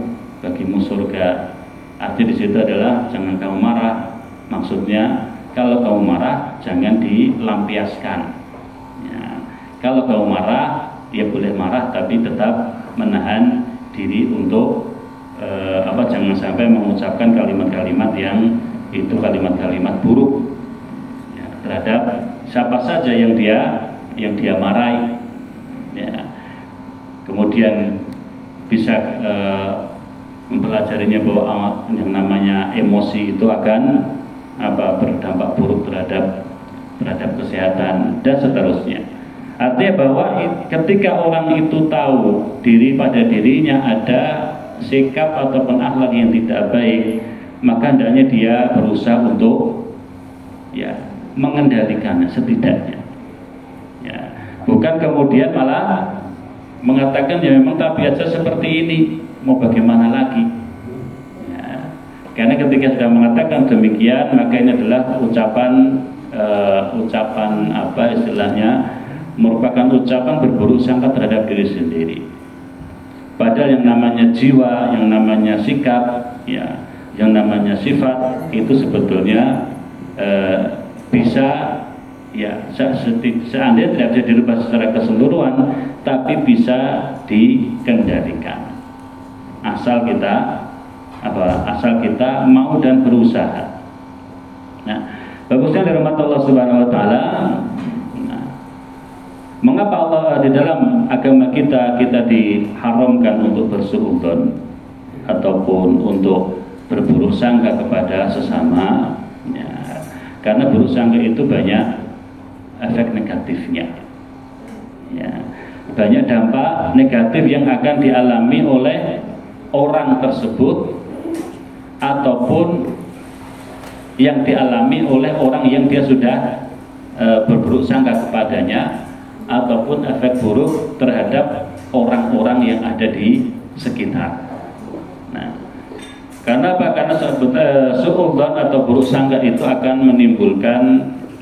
surga. Arti di situ adalah jangan kamu marah. Maksudnya kalau kamu marah jangan dilampiaskan. Ya. Kalau kamu marah, dia boleh marah tapi tetap menahan diri untuk jangan sampai mengucapkan kalimat-kalimat yang itu kalimat-kalimat buruk, ya, terhadap siapa saja yang dia marahi, ya. Kemudian bisa mempelajarinya bahwa yang namanya emosi itu akan berdampak buruk terhadap kesehatan dan seterusnya. Artinya bahwa ketika orang itu tahu pada dirinya ada sikap ataupun akhlak yang tidak baik, maka hendaknya dia berusaha untuk, ya, mengendalikannya setidaknya, ya. Bukan kemudian malah mengatakan ya memang tabiat saya seperti ini, mau bagaimana lagi, ya. Karena ketika sudah mengatakan demikian, maka ini adalah ucapan merupakan ucapan berburuk sangka terhadap diri sendiri. Padahal yang namanya jiwa, yang namanya sikap, ya, yang namanya sifat itu sebetulnya bisa, ya, seandainya tidak bisa dirubah secara keseluruhan, tapi bisa dikendalikan. Asal kita mau dan berusaha. Nah, bagusnya dari rahmat Allah Subhanahu wa taala. Mengapa Allah di dalam agama kita diharamkan untuk bersuudzon ataupun untuk berburuk sangka kepada sesama, ya, karena buruk sangka itu banyak efek negatifnya. Ya, banyak dampak negatif yang akan dialami oleh orang tersebut ataupun yang dialami oleh orang yang dia sudah berburuk sangka kepadanya, ataupun efek buruk terhadap orang-orang yang ada di sekitar. Nah, karena apa? Karena suudzon atau buruk sangka itu akan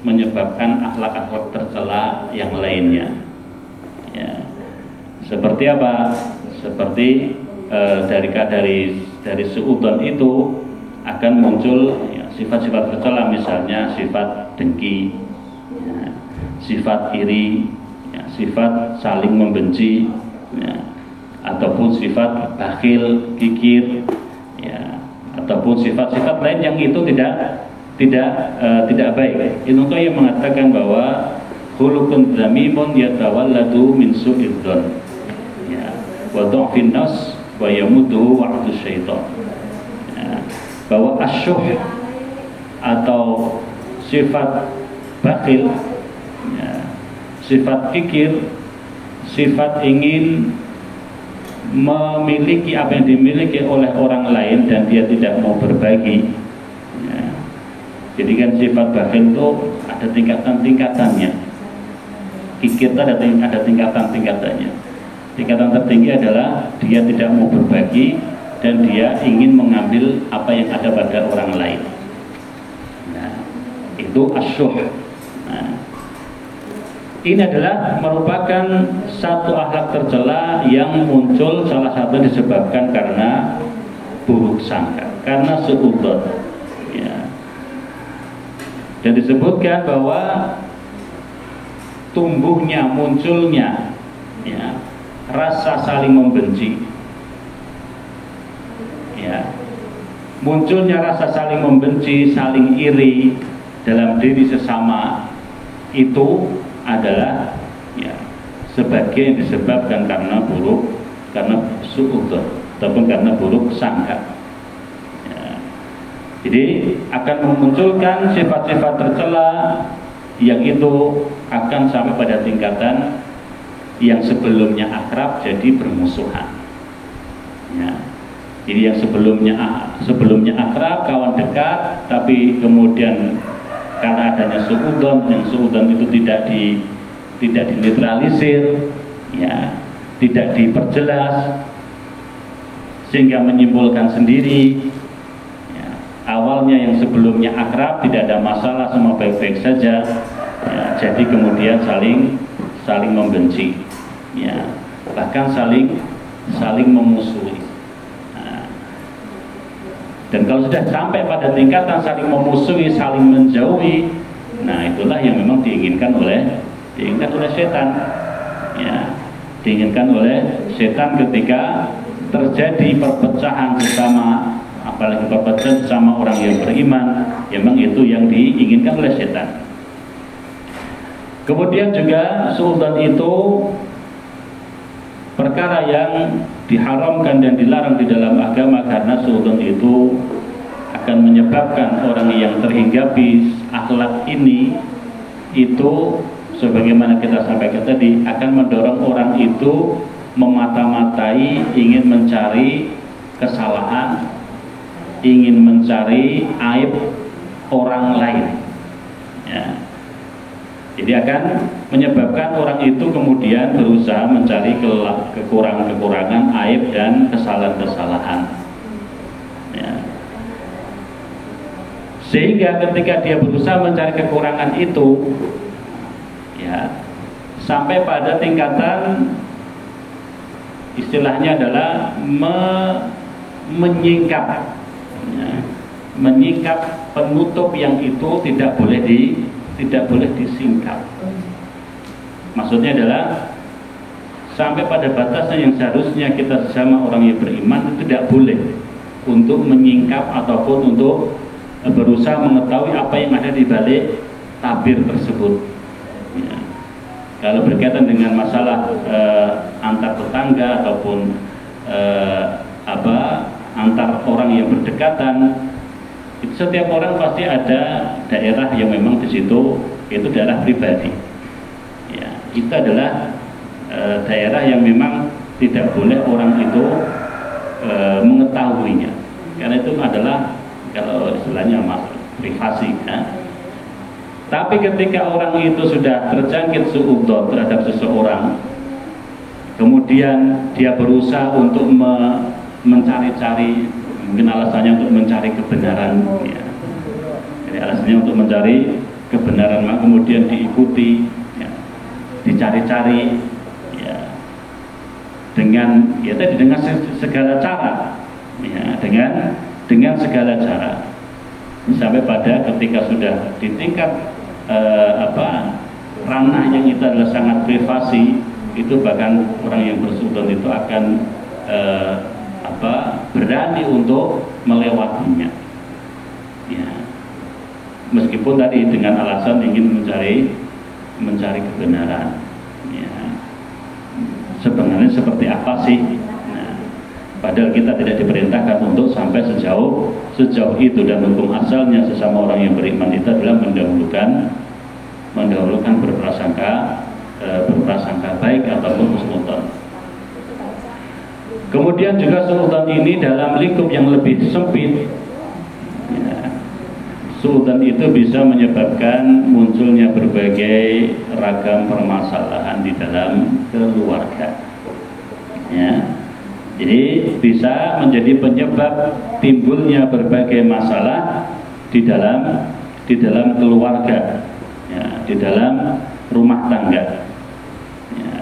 menyebabkan akhlak-akhlak tercela yang lainnya. Ya. Seperti apa? Seperti dari suudzon itu akan muncul ya, sifat-sifat tercela, misalnya sifat dengki, ya, sifat iri, ya, sifat saling membenci, ya, ataupun sifat bakhil, kikir, ya, ataupun sifat-sifat lain yang itu tidak baik. Ibnu Qayyim mengatakan bahwa khuluqun dzamimun yatawalladu min su'idzon, ya, wa dha'fin nas wa yamudu wa'du syaitan, ya, bahwa asyuh atau sifat bakhil, ya, sifat kikir, sifat ingin memiliki apa yang dimiliki oleh orang lain dan dia tidak mau berbagi, ya. Jadi kan sifat bakhil itu ada tingkatan-tingkatannya. Kikir itu ada tingkatan-tingkatannya. Tingkatan tertinggi adalah dia tidak mau berbagi dan dia ingin mengambil apa yang ada pada orang lain. Nah, itu asyuh. Nah, ini adalah merupakan satu akhlak tercela yang muncul salah satu disebabkan karena buruk sangka, karena suudzon. Ya. Dan disebutkan bahwa tumbuhnya, munculnya, ya, rasa saling membenci, ya, munculnya rasa saling membenci, saling iri dalam diri sesama itu adalah ya sebagian disebabkan karena suudzon ataupun karena buruk sangka. Ya. Jadi akan memunculkan sifat-sifat tercela yang itu akan sampai pada tingkatan yang sebelumnya akrab jadi bermusuhan. Ya. Jadi yang sebelumnya akrab, kawan dekat, tapi kemudian karena adanya suudzon, yang suudzon itu tidak dinetralisir, ya, tidak diperjelas, sehingga menyimpulkan sendiri. Ya, awalnya yang sebelumnya akrab tidak ada masalah, semua baik-baik saja, ya, jadi kemudian saling membenci, ya, bahkan saling memusuhi. Dan kalau sudah sampai pada tingkatan saling memusuhi, saling menjauhi, nah itulah yang memang diinginkan oleh setan, ya, diinginkan oleh setan ketika terjadi perpecahan sesama, apalagi perpecahan sesama orang yang beriman, memang itu yang diinginkan oleh setan. Kemudian juga suudzon itu perkara yang diharamkan dan dilarang di dalam agama, karena suudzon itu akan menyebabkan orang yang terhinggapi akhlak ini itu, sebagaimana kita sampaikan tadi, akan mendorong orang itu memata-matai, ingin mencari kesalahan, ingin mencari aib orang lain, ya. Jadi akan menyebabkan orang itu kemudian berusaha mencari kekurangan, aib dan kesalahan-kesalahan, ya. Sehingga ketika dia berusaha mencari kekurangan itu, ya, sampai pada tingkatan istilahnya adalah menyingkap, ya, menyingkap penutup yang itu tidak boleh disingkap. Maksudnya adalah sampai pada batasan yang seharusnya kita sesama orang yang beriman itu tidak boleh untuk menyingkap ataupun untuk berusaha mengetahui apa yang ada di balik tabir tersebut, ya. Kalau berkaitan dengan masalah antar tetangga ataupun antar orang yang berdekatan, itu setiap orang pasti ada daerah yang memang di situ itu daerah pribadi, itu adalah daerah yang memang tidak boleh orang itu mengetahuinya, karena itu adalah kalau istilahnya privasi ya. Tapi ketika orang itu sudah terjangkit suudzon terhadap seseorang, kemudian dia berusaha untuk mencari-cari, mungkin alasannya untuk mencari kebenaran ya. Jadi alasannya untuk mencari kebenaran, maka kemudian diikuti ya, dicari-cari ya, dengan ya tadi dengan segala cara ya, dengan segala cara, sampai pada ketika sudah di tingkat ranah yang itu adalah sangat privasi, itu bahkan orang yang bersuudzon itu akan berani untuk melewatinya ya, meskipun tadi dengan alasan ingin mencari kebenaran ya. Sebenarnya seperti apa sih? Nah, padahal kita tidak diperintahkan untuk sampai sejauh itu, dan hukum asalnya sesama orang yang beriman itu adalah mendahulukan berprasangka baik ataupun husnudzon. Kemudian juga suudzon ini dalam lingkup yang lebih sempit ya, suudzon itu bisa menyebabkan munculnya berbagai ragam permasalahan di dalam keluarga ya. Jadi bisa menjadi penyebab timbulnya berbagai masalah di dalam keluarga ya, di dalam rumah tangga ya.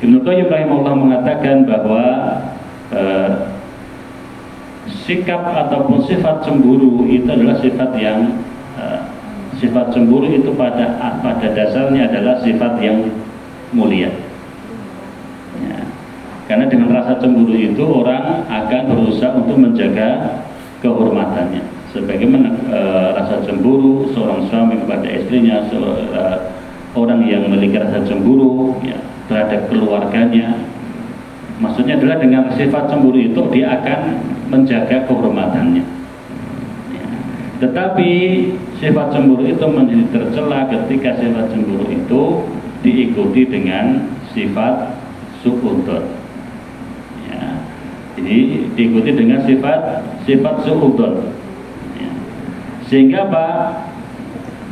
Ibnu Qayyim rahimahullah mengatakan bahwa sikap ataupun sifat cemburu itu adalah sifat yang sifat cemburu itu pada dasarnya adalah sifat yang mulia ya. Karena dengan rasa cemburu itu orang akan berusaha untuk menjaga kehormatannya, sebagaimana rasa cemburu seorang suami kepada istrinya, orang yang memiliki rasa cemburu ya, terhadap keluarganya, maksudnya adalah dengan sifat cemburu itu dia akan menjaga kehormatannya ya. Tetapi sifat cemburu itu menjadi tercela ketika sifat cemburu itu diikuti dengan sifat suudzon ya. Jadi diikuti dengan sifat suudzon ya. Sehingga apa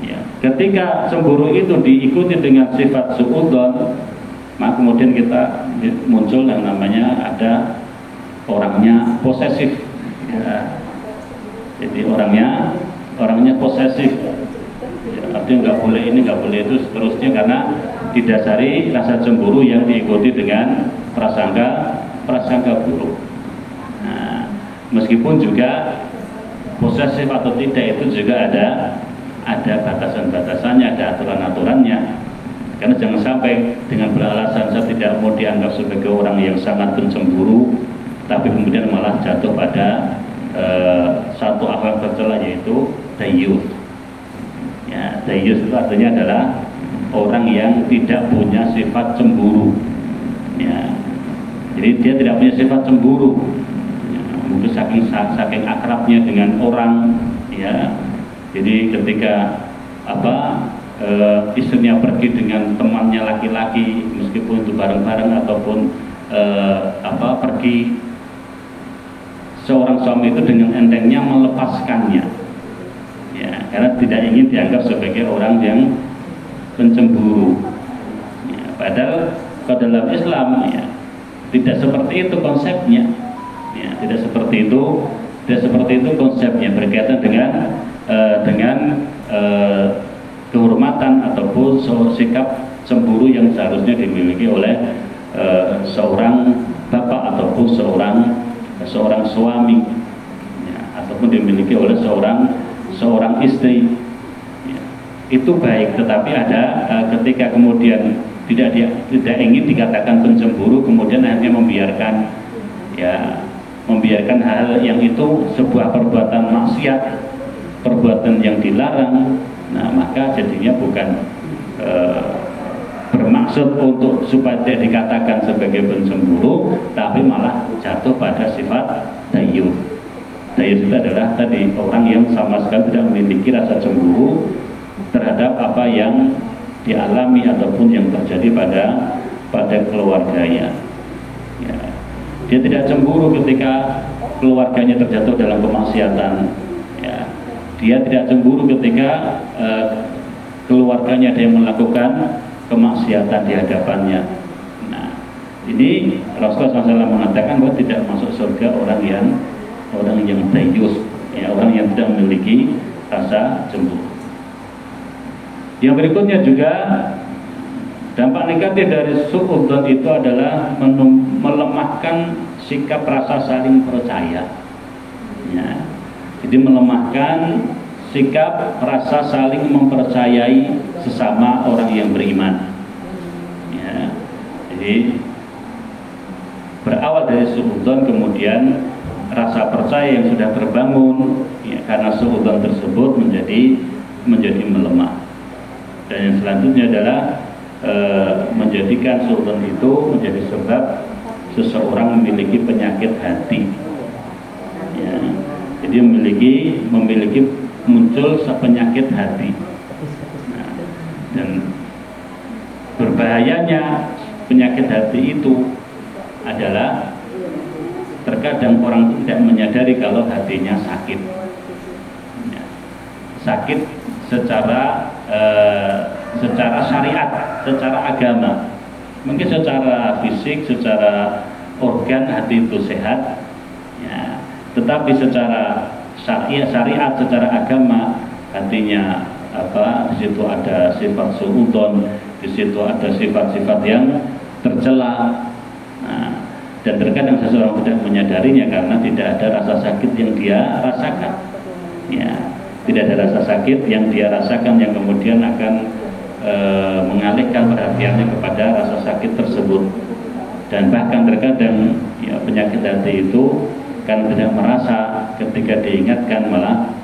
ya, ketika cemburu itu diikuti dengan sifat suudzon, maka kemudian kita muncul yang namanya ada orangnya posesif ya. Jadi orangnya posesif ya, artinya nggak boleh ini nggak boleh itu seterusnya, karena didasari rasa cemburu yang diikuti dengan prasangka buruk. Nah, meskipun juga posesif atau tidak itu juga ada batasan-batasannya, ada aturan-aturannya. Karena jangan sampai dengan beralasan saya tidak mau dianggap sebagai orang yang sangat pencemburu, tapi kemudian malah jatuh pada satu akhlak tercela, yaitu dayyus. Ya, dayyus itu artinya adalah orang yang tidak punya sifat cemburu. Ya, jadi dia tidak punya sifat cemburu. Ya, mungkin saking akrabnya dengan orang. Ya, jadi ketika istrinya pergi dengan temannya laki-laki, meskipun itu bareng-bareng ataupun pergi, seorang suami itu dengan entengnya melepaskannya ya, karena tidak ingin dianggap sebagai orang yang pencemburu ya. Padahal kalau dalam Islam ya, tidak seperti itu konsepnya ya, tidak seperti itu konsepnya berkaitan dengan kehormatan ataupun sikap cemburu yang seharusnya dimiliki oleh seorang bapak ataupun seorang suami ya, ataupun dimiliki oleh seorang istri ya. Itu baik, tetapi ada ketika kemudian tidak ingin dikatakan pencemburu, kemudian akhirnya membiarkan hal yang itu sebuah perbuatan maksiat, perbuatan yang dilarang. Nah, maka jadinya bukan bermaksud untuk supaya tidak dikatakan sebagai pencemburu, tapi malah jatuh pada sifat dayyus. Dayyus itu adalah tadi orang yang sama sekali tidak memiliki rasa cemburu terhadap apa yang dialami ataupun yang terjadi pada keluarganya. Ya. Dia tidak cemburu ketika keluarganya terjatuh dalam kemaksiatan. Ya. Dia tidak cemburu ketika keluarganya ada yang melakukan kemaksiatan di hadapannya. Nah, ini Rasulullah SAW mengatakan bahwa tidak masuk surga orang yang dayus, ya, orang yang tidak memiliki rasa cemburu. Yang berikutnya juga dampak negatif dari suudzon itu adalah melemahkan sikap rasa saling percaya. Ya. Jadi melemahkan sikap rasa saling mempercayai sesama orang yang beriman. Ya. Jadi berawal dari suudzon, kemudian rasa percaya yang sudah terbangun ya, karena suudzon tersebut menjadi melemah. Dan yang selanjutnya adalah menjadikan suudzon itu menjadi sebab seseorang memiliki penyakit hati. Ya. Jadi memiliki muncul penyakit hati. Nah, dan berbahayanya penyakit hati itu adalah terkadang orang tidak menyadari kalau hatinya sakit. Ya. Sakit secara syariat, secara agama. Mungkin secara fisik, secara organ hati itu sehat, ya. Tetapi secara syariat, secara agama hatinya di situ ada sifat suudzon, di situ ada sifat-sifat yang tercela. Nah, dan terkadang seseorang tidak menyadarinya karena tidak ada rasa sakit yang dia rasakan. Ya. Tidak ada rasa sakit yang dia rasakan yang kemudian akan mengalihkan perhatiannya kepada rasa sakit tersebut. Dan bahkan terkadang ya, penyakit hati itu kan tidak merasa, ketika diingatkan malah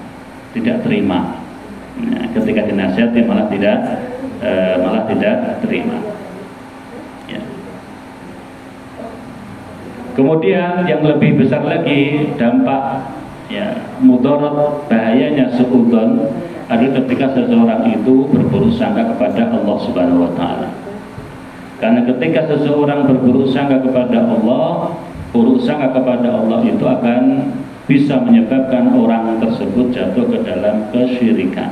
tidak terima. Nah, ketika dinasihati malah tidak terima. Ya. Kemudian yang lebih besar lagi dampak ya mudarat, bahayanya suudzon adalah ketika seseorang itu berburuk sangka kepada Allah Subhanahu wa taala. Karena ketika seseorang berburuk sangka kepada Allah, buruk sangka kepada Allah itu akan bisa menyebabkan orang tersebut jatuh ke dalam kesyirikan.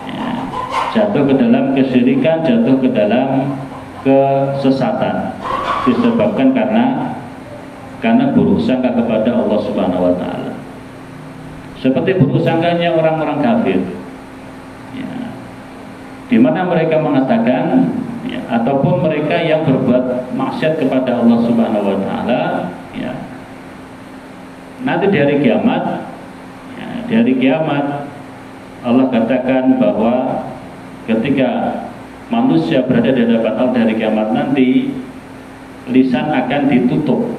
Ya, jatuh ke dalam kesyirikan, jatuh ke dalam kesesatan, disebabkan karena buruk sangka kepada Allah Subhanahu wa taala. Seperti buruk sangkanya orang-orang kafir, ya, di mana mereka mengatakan, ya, ataupun mereka yang berbuat maksiat kepada Allah Subhanahu wa taala, ya, nanti di hari kiamat, ya, di hari kiamat Allah katakan bahwa ketika manusia berada di hadapan Allah di hari kiamat nanti, lisan akan ditutup.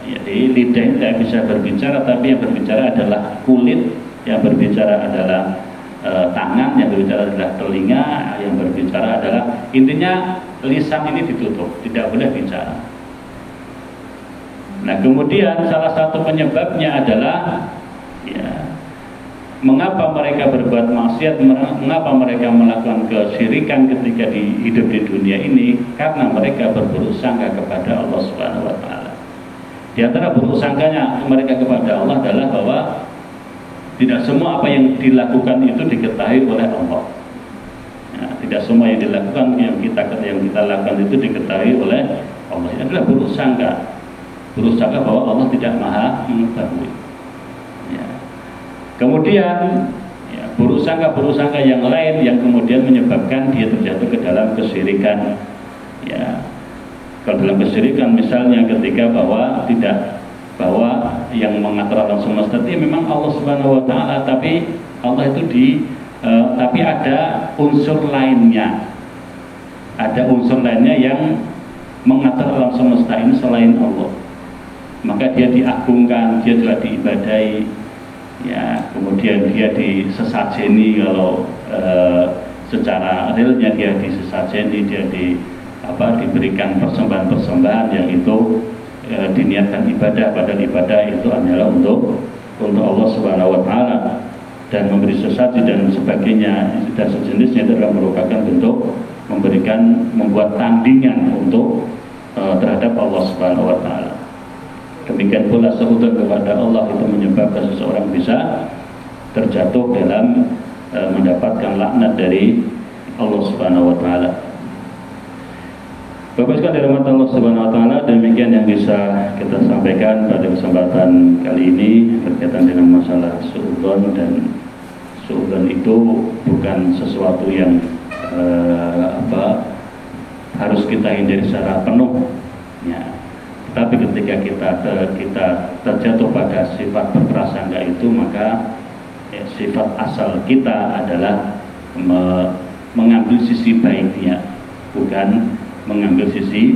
Jadi lidah tidak bisa berbicara, tapi yang berbicara adalah kulit, yang berbicara adalah tangan, yang berbicara adalah telinga, yang berbicara adalah, intinya lisan ini ditutup, tidak boleh bicara. Nah, kemudian salah satu penyebabnya adalah ya, mengapa mereka berbuat maksiat, mengapa mereka melakukan kesyirikan ketika hidup di dunia ini, karena mereka berburuk sangka kepada Allah Subhanahu wa taala. Di antara buruk sangkanya mereka kepada Allah adalah bahwa tidak semua apa yang dilakukan itu diketahui oleh Allah. Ya, tidak semua yang dilakukan, yang kita lakukan itu diketahui oleh Allah. Itu adalah buruk sangka bahwa Allah tidak maha mengetahui. Ya. Kemudian ya, buruk sangka yang lain yang kemudian menyebabkan dia terjatuh ke dalam kesyirikan. Ya. Kalau dalam kesyirikan misalnya ketika bahwa yang mengatur alam semesta itu memang Allah Subhanahu wa taala, tapi Allah itu tapi ada unsur lainnya. Ada unsur lainnya yang mengatur alam semesta ini selain Allah. Maka dia diagungkan, dia telah diibadahi. Ya, kemudian dia disesajeni, kalau secara realnya dia disesajeni, dia diberikan persembahan-persembahan yang itu diniatkan ibadah, padahal ibadah itu adalah untuk Allah Subhanahu wa taala. dan memberi sesaji dan sebagainya dan sejenisnya, itu adalah merupakan bentuk membuat tandingan untuk terhadap Allah Subhanahu wa taala. Demikian pula sekutu kepada Allah itu menyebabkan seseorang bisa terjatuh dalam mendapatkan laknat dari Allah Subhanahu wa taala. Bapak sekalian dirahmati Allah Subhanahu wa taala, demikian yang bisa kita sampaikan pada kesempatan kali ini berkaitan dengan masalah suudzon. Dan suudzon itu bukan sesuatu yang harus kita hindari secara penuh, ya. Tapi ketika kita terjatuh pada sifat berprasangka itu, maka sifat asal kita adalah mengambil sisi baiknya, bukan mengambil sisi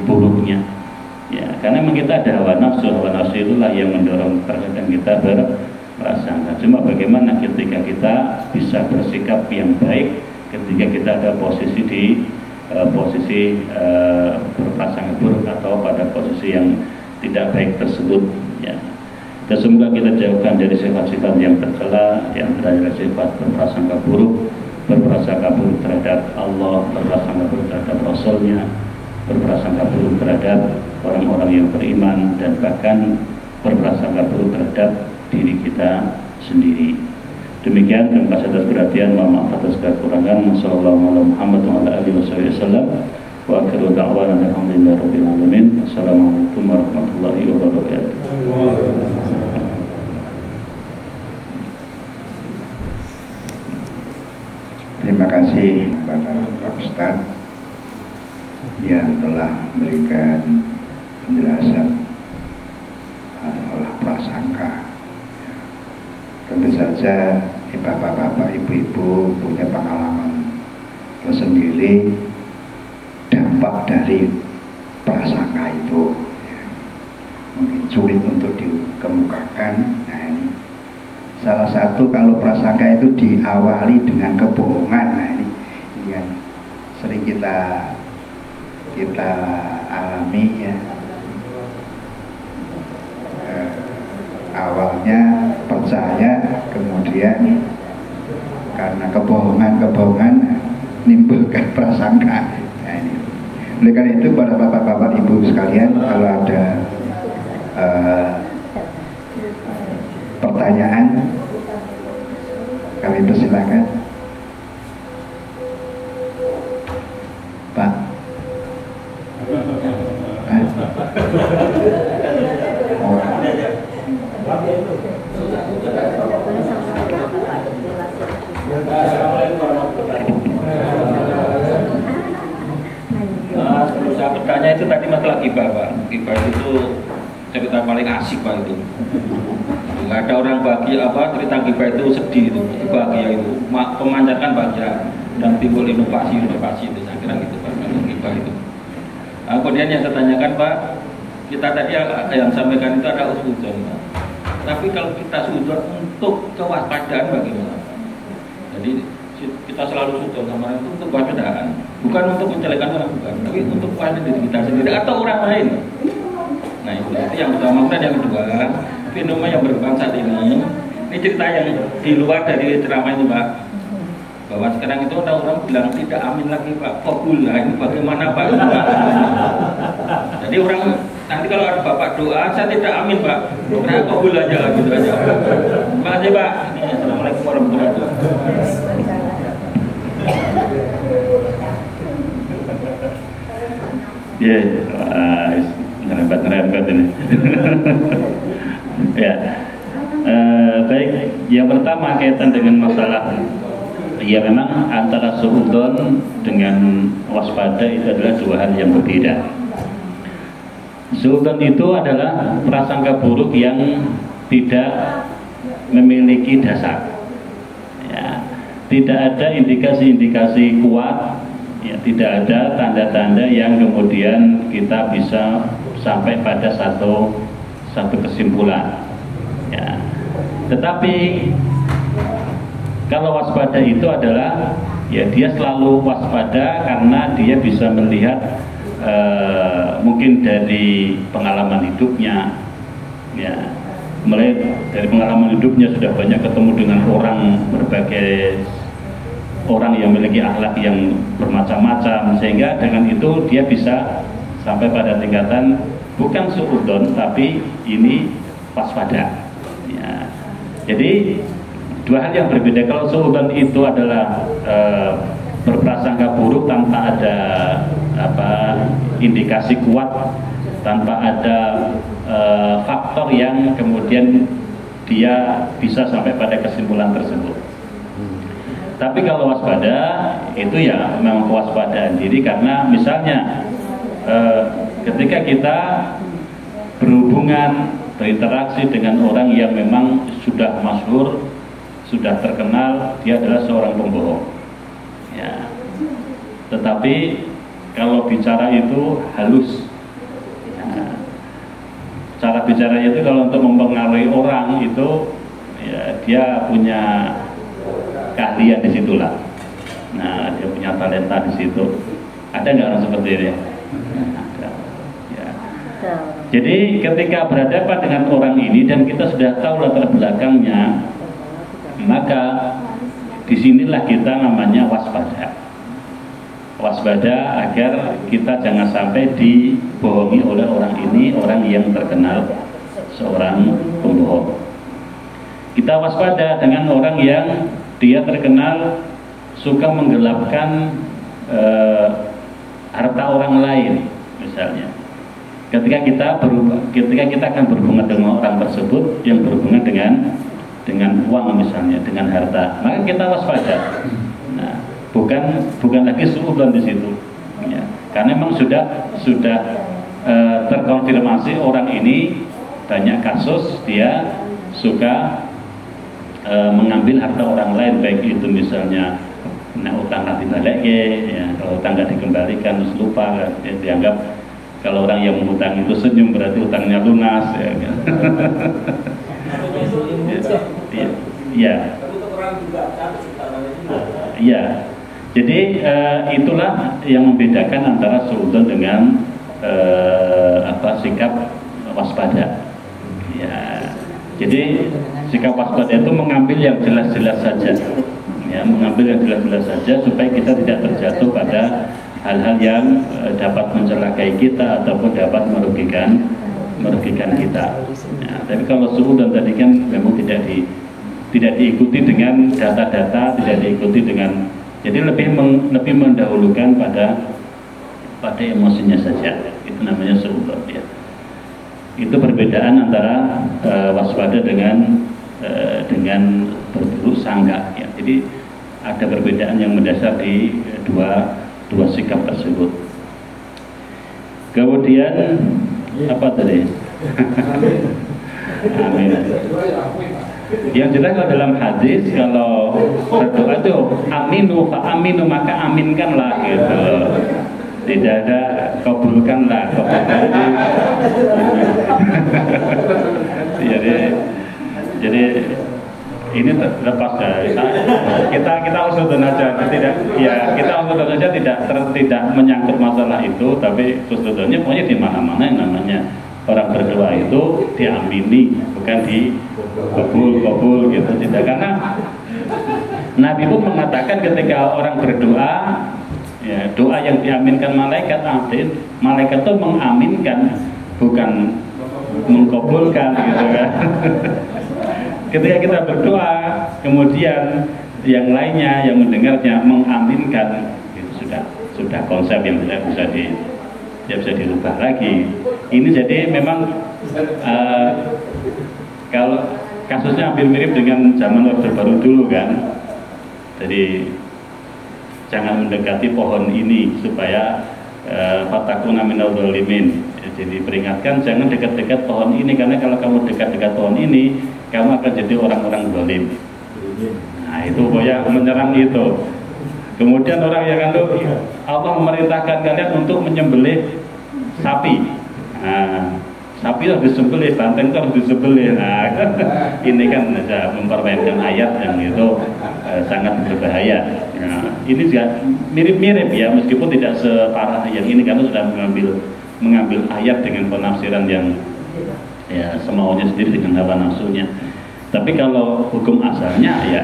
buruknya, ya. Karena memang kita ada hawa nafsu itulah yang mendorong terkadang kita berprasangka. Cuma bagaimana ketika kita bisa bersikap yang baik ketika kita ada posisi di berprasangka buruk atau pada posisi yang tidak baik tersebut, ya. Dan semoga kita jauhkan dari sifat-sifat yang tercela, yang adalah sifat berprasangka buruk terhadap Allah, berprasangka buruk terhadap Rasulnya, berprasangka buruk terhadap orang-orang yang beriman, dan bahkan berprasangka buruk terhadap diri kita sendiri. Demikian, terima kasih atas perhatian, mohon maaf atas kekurangan. Wassalamualaikum warahmatullahi wabarakatuh. Wa akhiru da'wana alhamdulillahirabbil alamin. Assalamualaikum warahmatullahi wabarakatuh. Terima kasih kepada Pak Ustaz yang telah memberikan penjelasan olah prasangka. Tentu saja bapak-bapak, ibu-ibu punya pengalaman tersendiri dampak dari prasangka itu, mungkin sulit untuk dikemukakan. Nah, ini salah satu, kalau prasangka itu diawali dengan kebohongan. Nah, ini yang sering kita alami, ya. Awalnya percaya, kemudian karena kebohongan menimbulkan prasangka. Nah, ini. Oleh karena itu, pada bapak-bapak ibu sekalian, kalau ada pertanyaan, kami persilakan. Pak. Saya bertanya itu tadi masalah gibah, Pak. Gibah itu cerita paling asik, Pak, itu. Nggak ada orang bahagia cerita gibah itu sedih, itu bahagia itu memancarkan bahagia dan timbul inovasi itu, saya kira gitu, Pak, kalau gibah itu. Nah, kemudian yang saya tanyakan, Pak, kita tadi yang sampaikan itu ada usudzon, Pak. Tapi kalau kita suudzon untuk kewaspadaan bagaimana, Pak? Jadi kita selalu suudzon sama itu untuk kewaspadaan, bukan untuk menjelekan orang, bukan, tapi untuk kewaspadaan diri kita sendiri atau orang lain. Nah, itu yang pertama. Kemudian yang kedua, fenomena yang berkembang saat ini cerita yang di luar dari ceramah ini, Pak, bahwa sekarang itu orang bilang tidak amin lagi, Pak. Kabul. Nah, ini bagaimana, Pak? Jadi orang nanti kalau ada bapak doa, saya tidak amin, Pak. Karena kabul aja, gitu aja. Terima kasih, Pak. Assalamualaikum warahmatullahi wabarakatuh. Ya, ngerempet ini. Ya, baik. Yang pertama kaitan dengan masalah, ya memang antara suudzon dengan waspada itu adalah dua hal yang berbeda. Suudzon itu adalah prasangka buruk yang tidak memiliki dasar, ya, tidak ada indikasi-indikasi kuat, ya, tidak ada tanda-tanda yang kemudian kita bisa sampai pada satu kesimpulan, ya. Tetapi kalau waspada itu adalah, ya, dia selalu waspada karena dia bisa melihat mungkin dari pengalaman hidupnya, ya, mulai dari pengalaman hidupnya sudah banyak ketemu dengan orang, berbagai orang yang memiliki akhlak yang bermacam-macam, sehingga dengan itu dia bisa sampai pada tingkatan bukan suudzon tapi ini waspada ya. Jadi dua hal yang berbeda. Kalau suudzon itu adalah berprasangka buruk tanpa ada indikasi kuat, tanpa ada faktor yang kemudian dia bisa sampai pada kesimpulan tersebut. Tapi kalau waspada itu ya memang kewaspadaan diri, karena misalnya ketika kita berhubungan, berinteraksi dengan orang yang memang sudah masyhur, sudah terkenal, dia adalah seorang pembohong ya. Tetapi kalau bicara itu halus ya. Cara bicaranya itu kalau untuk mempengaruhi orang itu ya, dia punya keahlian di situlah. Nah, dia punya talenta di situ. Ada nggak orang seperti ini? Ada. Ya. Jadi ketika berhadapan dengan orang ini dan kita sudah tahu latar belakangnya, maka disinilah kita namanya waspada. Waspada agar kita jangan sampai dibohongi oleh orang ini, orang yang terkenal seorang pembohong. Kita waspada dengan orang yang dia terkenal suka menggelapkan harta orang lain, misalnya. Ketika kita akan berhubungan dengan orang tersebut yang berhubungan dengan uang misalnya, dengan harta, maka kita waspada. Nah, bukan lagi suudzon di situ, ya. Karena memang sudah terkonfirmasi orang ini banyak kasus dia suka mengambil harta orang lain, baik itu misalnya utang nanti balik ya, kalau utang nggak dikembalikan terus lupa, ya, dianggap kalau orang yang mengutang itu senyum berarti utangnya lunas ya. Ya. Jadi itulah yang membedakan antara suudzon dengan sikap waspada. Ya. Jadi sikap waspada itu mengambil yang jelas-jelas saja, ya, mengambil yang jelas-jelas saja supaya kita tidak terjatuh pada hal-hal yang dapat mencelakai kita ataupun dapat merugikan kita. Ya, tapi kalau suudzon tadi kan memang tidak diikuti dengan data-data, tidak diikuti dengan, jadi lebih mendahulukan pada emosinya saja. Itu namanya suudzon ya. Itu perbedaan antara waspada dengan berburuk sangka ya. Jadi ada perbedaan yang mendasar di dua sikap tersebut. Kemudian apa tadi? Amin. Yang jelas kalau dalam hadis, kalau berdoa itu aminu fa aminu, maka aminkanlah gitu. Tidak ada kabulkanlah. Jadi ini terlepas dari kita usutun aja, kita usutun saja tidak menyangkut masalah itu, tapi usutnya pokoknya di mana-mana yang namanya orang berdoa itu diamini, bukan dikabul gitu, tidak. Karena Nabi pun mengatakan ketika orang berdoa, ya, doa yang diaminkan malaikat, malaikat itu mengaminkan, bukan mengkabulkan gitu kan. Ketika kita berdoa, kemudian yang lainnya yang mendengarnya mengaminkan, itu sudah konsep yang tidak bisa dirubah lagi. Ini jadi memang kalau kasusnya hampir mirip dengan zaman Orde Baru dulu kan. Jadi jangan mendekati pohon ini supaya fatakuna minal zalimin. Jadi peringatkan jangan dekat-dekat pohon ini, karena kalau kamu dekat-dekat pohon ini kamu akan jadi orang-orang zalim. Nah itu pokoknya menyerang itu. Kemudian orang yang Allah memerintahkan kalian untuk menyembelih sapi. Nah, sapi harus disembelih, banteng itu harus disembelih. Nah, ini kan mempermainkan ayat yang itu sangat berbahaya. Nah, ini juga mirip-mirip ya, meskipun tidak separah yang ini, karena sudah mengambil ayat dengan penafsiran yang ya semaunya sendiri dengan hawa nafsunya. Tapi kalau hukum asalnya ya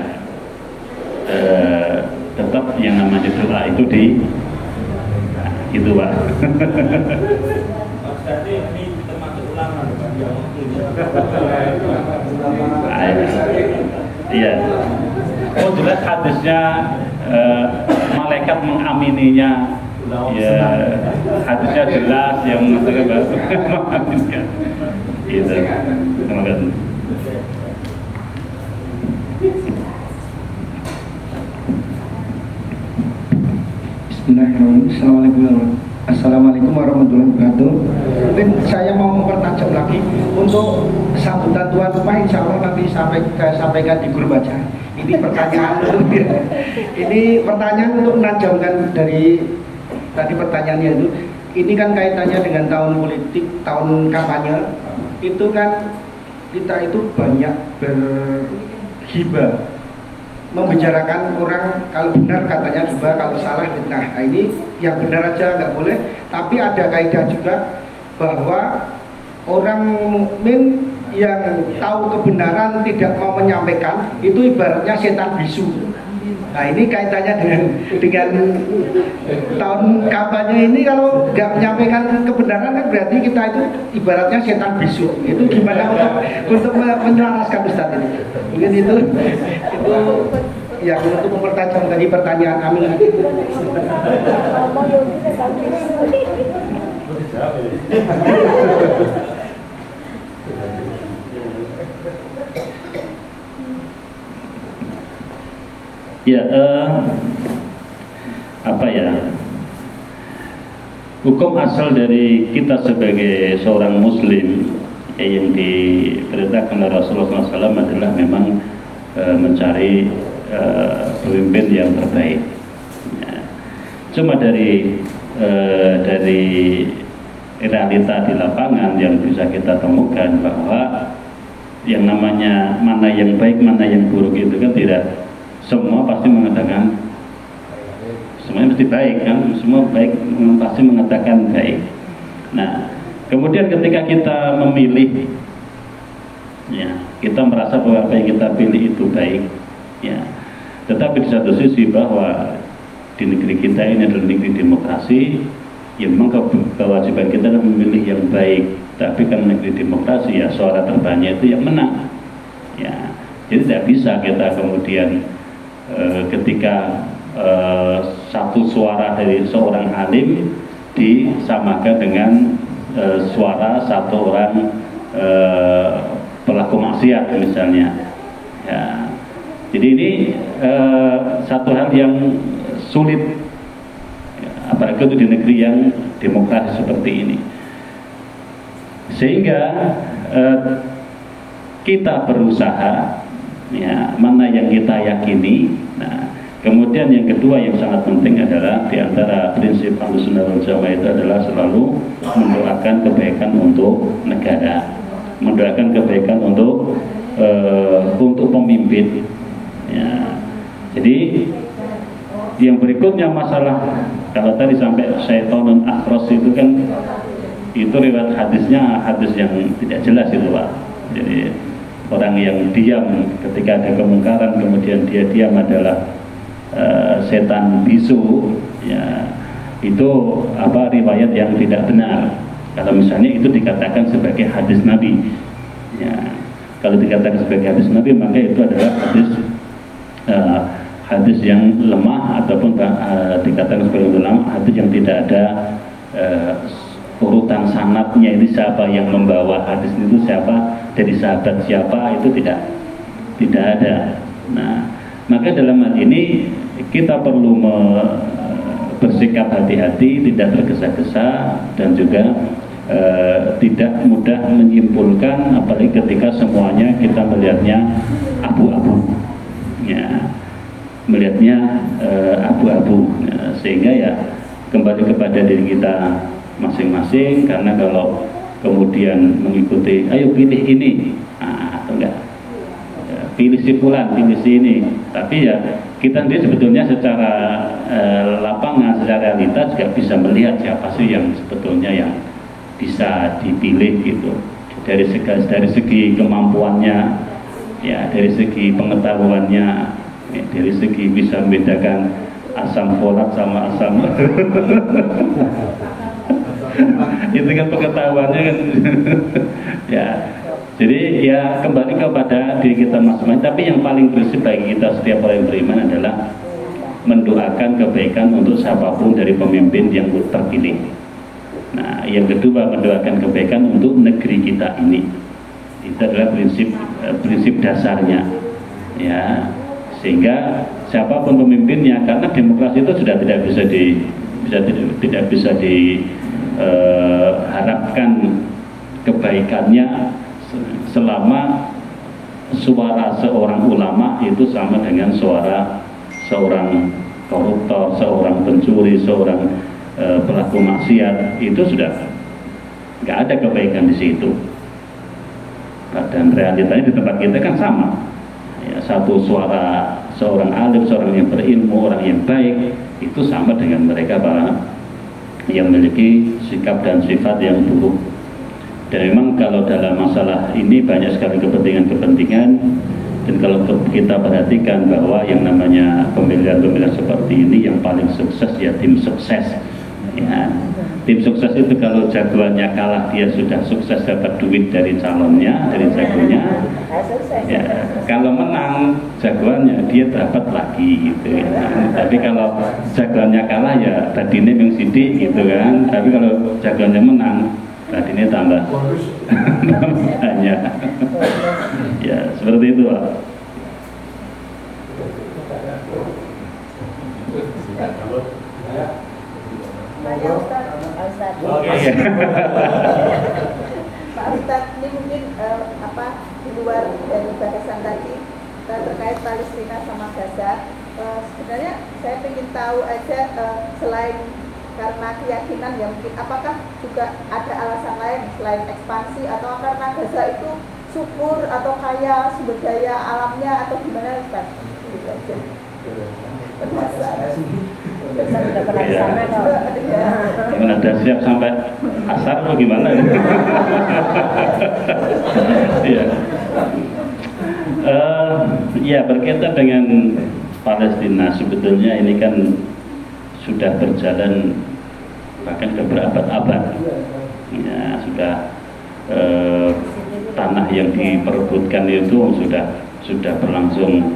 tetap yang namanya doa itu itu Pak. Jadi ini termasuk ulama bukan yang Iya. Oh jelas hadisnya malaikat mengamininya. Ya hadisnya jelas yang mengatakan mengaminkan. Gitu. Terima kasih. Bismillahirrahmanirrahim. Assalamualaikum warahmatullahi wabarakatuh. Dan saya mau mempertajam lagi untuk sambutan tuan rumah, insya Allah nanti sampaikan di grup aja. Ini pertanyaan ini pertanyaan untuk menajamkan dari tadi pertanyaannya itu. Ini kan kaitannya dengan tahun politik, tahun kampanye. Itu kan kita itu banyak berhibah, membicarakan orang kalau benar katanya hibah, kalau salah fitnah. Nah, ini yang benar aja nggak boleh, tapi ada kaidah juga bahwa orang mukmin yang tahu kebenaran tidak mau menyampaikan itu ibaratnya setan bisu. Nah ini kaitannya dengan tahun kampanye ini, kalau nggak menyampaikan kebenaran kan berarti kita itu ibaratnya setan bisu. Itu gimana untuk menjelaskan Ustaz ini? Mungkin itu ya untuk mempertajam tadi pertanyaan Amin. Ya, apa ya? Hukum asal dari kita sebagai seorang Muslim yang diperintahkan oleh Rasulullah SAW adalah memang mencari pemimpin yang terbaik. Ya. Cuma dari realita di lapangan yang bisa kita temukan bahwa yang namanya mana yang baik, mana yang buruk itu kan tidak semua pasti mengatakan semuanya mesti baik kan, semua baik pasti mengatakan baik. Nah, kemudian ketika kita memilih, ya kita merasa bahwa apa yang kita pilih itu baik, ya. Tetapi di satu sisi bahwa di negeri kita ini adalah negeri demokrasi, ya memang kewajiban kita adalah memilih yang baik. Tapi kan negeri demokrasi ya suara terbanyak itu yang menang, ya. Jadi tidak bisa kita kemudian ketika satu suara dari seorang alim disamakan dengan suara satu orang pelaku maksiat misalnya, ya. Jadi ini satu hal yang sulit, apalagi itu di negeri yang demokrasi seperti ini, sehingga kita berusaha, ya, mana yang kita yakini. Nah, kemudian yang kedua yang sangat penting adalah di antara prinsip Ahlussunnah wal Jamaah itu adalah selalu mendoakan kebaikan untuk negara, mendoakan kebaikan untuk pemimpin. Ya. Jadi yang berikutnya masalah kalau tadi sampai syaitonun akhros itu kan itu riwayat hadisnya hadis yang tidak jelas itu Pak. Jadi orang yang diam ketika ada kemungkaran kemudian dia diam adalah setan bisu, ya itu apa riwayat yang tidak benar. Kalau misalnya itu dikatakan sebagai hadis Nabi, ya kalau dikatakan sebagai hadis Nabi maka itu adalah hadis yang lemah ataupun dikatakan sebagai lemah, hadis yang tidak ada urutan sanadnya, ini siapa yang membawa hadis itu, siapa dari sahabat siapa, itu tidak ada. Nah, maka dalam hal ini kita perlu bersikap hati-hati, tidak tergesa-gesa dan juga tidak mudah menyimpulkan, apalagi ketika semuanya kita melihatnya abu-abu, ya, melihatnya abu-abu, ya, sehingga ya kembali kepada diri kita masing-masing, karena kalau kemudian mengikuti ayo pilih ini atau enggak ya, pilih si fulan, pilih si ini, tapi ya kita sendiri sebetulnya secara lapangan, secara realita juga bisa melihat siapa sih yang sebetulnya yang bisa dipilih gitu. dari segi kemampuannya, ya, dari segi pengetahuannya, ya, dari segi bisa membedakan asam folat sama asam itu kan pengetahuannya kan ya. Jadi ya kembali kepada diri kita masing-masing. Tapi yang paling prinsip bagi kita setiap orang yang beriman adalah mendoakan kebaikan untuk siapapun dari pemimpin yang terpilih. Nah, yang kedua mendoakan kebaikan untuk negeri kita ini. Itu adalah prinsip dasarnya, ya. Sehingga siapapun pemimpinnya, karena demokrasi itu sudah tidak bisa diharapkan kebaikannya selama suara seorang ulama itu sama dengan suara seorang koruptor, seorang pencuri, seorang pelaku maksiat. Itu sudah nggak ada kebaikan di situ. Dan realitanya di tempat kita kan sama, ya, satu suara seorang alim, seorang yang berilmu, orang yang baik itu sama dengan mereka para yang memiliki sikap dan sifat yang buruk. Dan memang kalau dalam masalah ini banyak sekali kepentingan-kepentingan, dan kalau kita perhatikan bahwa yang namanya pemilihan-pemilihan seperti ini yang paling sukses ya tim sukses, ya. Tim sukses itu kalau jagoannya kalah dia sudah sukses dapat duit dari calonnya, dari jagonya, ya. Kalau menang jagoannya dia dapat lagi gitu ya. Tapi kalau jagoannya kalah ya tadinya yang sidik gitu kan. Tapi kalau jagoannya menang tadinya tambah banyak. Ya seperti itu Pak. Pak Ustadz, ini mungkin di luar dari bahasan tadi terkait Palestina sama Gaza. Sebenarnya saya ingin tahu aja selain karena keyakinan ya mungkin, apakah juga ada alasan lain selain ekspansi, atau karena Gaza itu subur atau kaya sumber daya alamnya, atau gimana Ustaz? Gitu aja. Sudah pernah di sana kok. Gimana, udah siap sampai asar atau gimana? Iya. Ya berkaitan dengan Palestina, sebetulnya ini kan sudah berjalan bahkan ke berabad-abad. Ya sudah tanah yang diperebutkan itu sudah berlangsung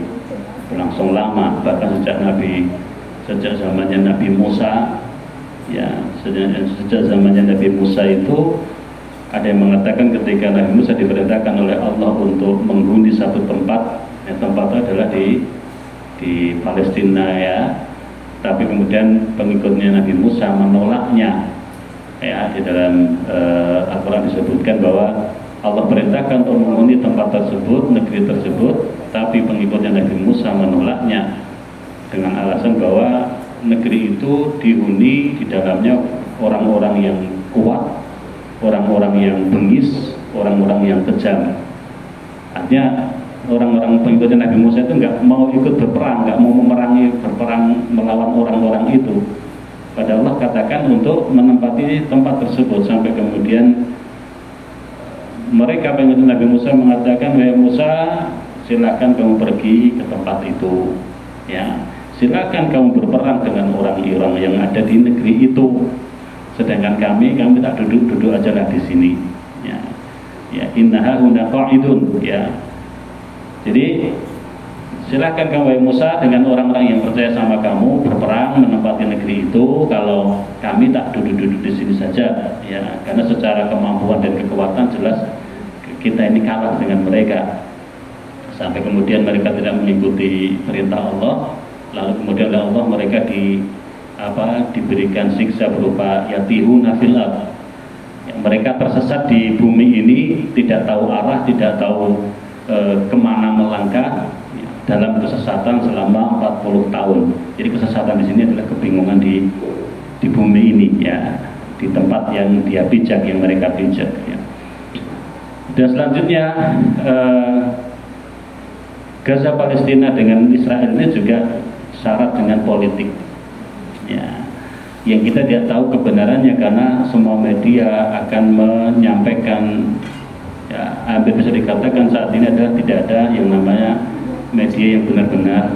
lama, bahkan sejak zamannya Nabi Musa, ya sejak zamannya Nabi Musa itu ada yang mengatakan ketika Nabi Musa diperintahkan oleh Allah untuk menghuni satu tempat, tempat itu adalah di Palestina ya, tapi kemudian pengikutnya Nabi Musa menolaknya, ya di dalam Al-Quran disebutkan bahwa Allah perintahkan untuk menghuni tempat tersebut, negeri tersebut, tapi pengikutnya Nabi Musa menolaknya dengan alasan bahwa negeri itu dihuni di dalamnya orang-orang yang kuat, orang-orang yang bengis, orang-orang yang kejam. Artinya orang-orang pengikutnya Nabi Musa itu nggak mau ikut berperang, nggak mau berperang melawan orang-orang itu. Padahal Allah katakan untuk menempati tempat tersebut, sampai kemudian mereka pengikut Nabi Musa mengatakan, wahai Musa, silakan kamu pergi ke tempat itu, ya. Silakan kamu berperang dengan orang-orang yang ada di negeri itu. Sedangkan kami tak duduk aja lah di sini. Ya, ya innaha huna qa'idun. Ya. Jadi silakan kamu wahai Musa dengan orang-orang yang percaya sama kamu berperang menempati negeri itu. Kalau kami tak duduk di sini saja. Ya, karena secara kemampuan dan kekuatan jelas kita ini kalah dengan mereka. Sampai kemudian mereka tidak mengikuti perintah Allah. Lalu kemudian oleh Allah mereka diberikan siksa berupa yatihuna fil ardh. Ya, mereka tersesat di bumi ini, tidak tahu arah, tidak tahu kemana melangkah, ya, dalam kesesatan selama 40 tahun. Jadi kesesatan di sini adalah kebingungan di bumi ini, ya, di tempat yang dia pijak, yang mereka pijak. Ya. Dan selanjutnya Gaza Palestina dengan Israel ini juga syarat dengan politik, ya, yang kita tidak tahu kebenarannya karena semua media akan menyampaikan Ya, hampir bisa dikatakan saat ini adalah tidak ada yang namanya media yang benar-benar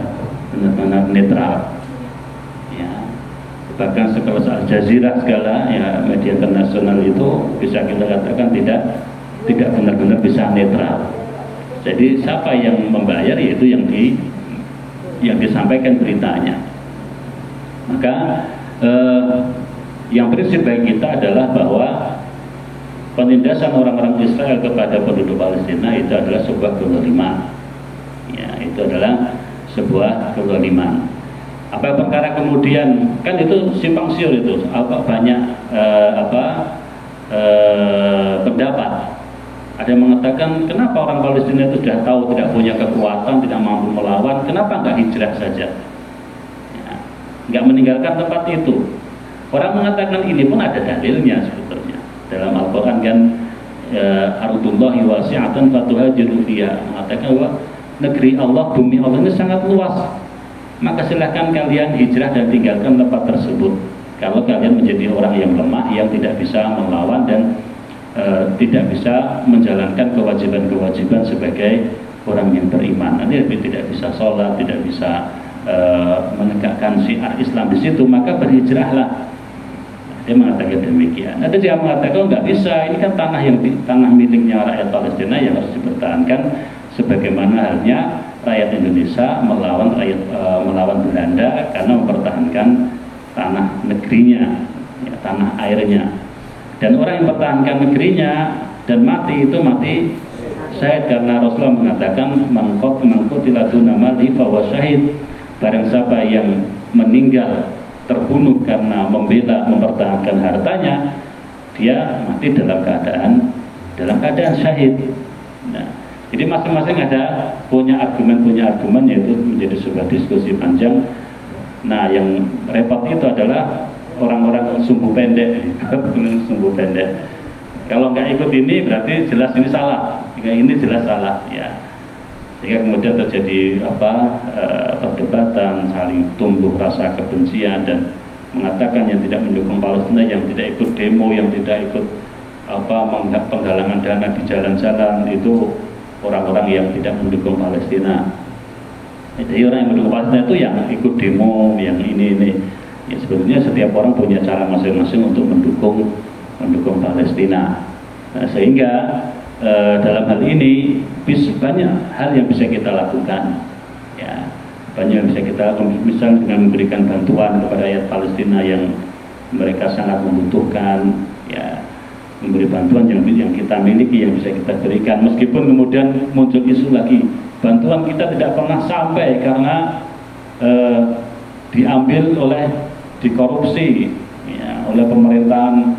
netral. Ya, bahkan sekelas Al Jazeera segala ya media internasional itu bisa kita katakan tidak benar-benar bisa netral. Jadi siapa yang membayar yaitu yang disampaikan beritanya. Maka yang prinsip bagi kita adalah bahwa penindasan orang-orang Israel kepada penduduk Palestina itu adalah sebuah kezaliman. Ya, itu adalah sebuah kezaliman. Apa perkara kemudian kan itu simpang siur itu banyak pendapat. Ada yang mengatakan kenapa orang Palestina itu sudah tahu tidak punya kekuatan, tidak mampu melawan, kenapa nggak hijrah saja? Ya, nggak meninggalkan tempat itu. Orang mengatakan ini pun ada dalilnya sebetulnya. Dalam Al-Quran kan Ardullahi wasi'atan fatuhajiru fiha, mengatakan bahwa negeri Allah, bumi Allah ini sangat luas, maka silahkan kalian hijrah dan tinggalkan tempat tersebut kalau kalian menjadi orang yang lemah, yang tidak bisa melawan dan tidak bisa menjalankan kewajiban-kewajiban sebagai orang yang beriman. Nanti tidak bisa sholat, tidak bisa menegakkan syiar Islam di situ, maka berhijrahlah. Dia mengatakan demikian. Ada yang mengatakan nggak bisa, ini kan tanah miliknya rakyat Palestina yang harus dipertahankan, sebagaimana halnya rakyat Indonesia melawan Belanda karena mempertahankan tanah negerinya, ya, tanah airnya. Dan orang yang mempertahankan negerinya dan mati itu mati syahid, karena Rasulullah mengatakan mangqutila duna mali fahuwa syahid. Barang siapa yang meninggal terbunuh karena membela mempertahankan hartanya, dia mati dalam keadaan syahid. Nah, jadi masing-masing ada punya argumen yaitu menjadi sebuah diskusi panjang. Nah, yang repot itu adalah orang-orang sumbu pendek. Kalau nggak ikut ini berarti jelas ini salah, jika ini jelas salah, ya. Sehingga kemudian terjadi perdebatan, saling tumbuh rasa kebencian dan mengatakan yang tidak mendukung Palestina, yang tidak ikut demo, yang tidak ikut penggalangan dana di jalan-jalan itu orang-orang yang tidak mendukung Palestina. Jadi orang yang mendukung Palestina itu yang ikut demo, yang ini. Ya, sebetulnya setiap orang punya cara masing-masing untuk mendukung Palestina. Nah, sehingga dalam hal ini banyak hal yang bisa kita lakukan, ya, banyak yang bisa kita lakukan, misalnya dengan memberikan bantuan kepada rakyat Palestina yang mereka sangat membutuhkan, ya, memberi bantuan yang kita miliki yang bisa kita berikan, meskipun kemudian muncul isu lagi bantuan kita tidak pernah sampai karena dikorupsi, ya, oleh pemerintahan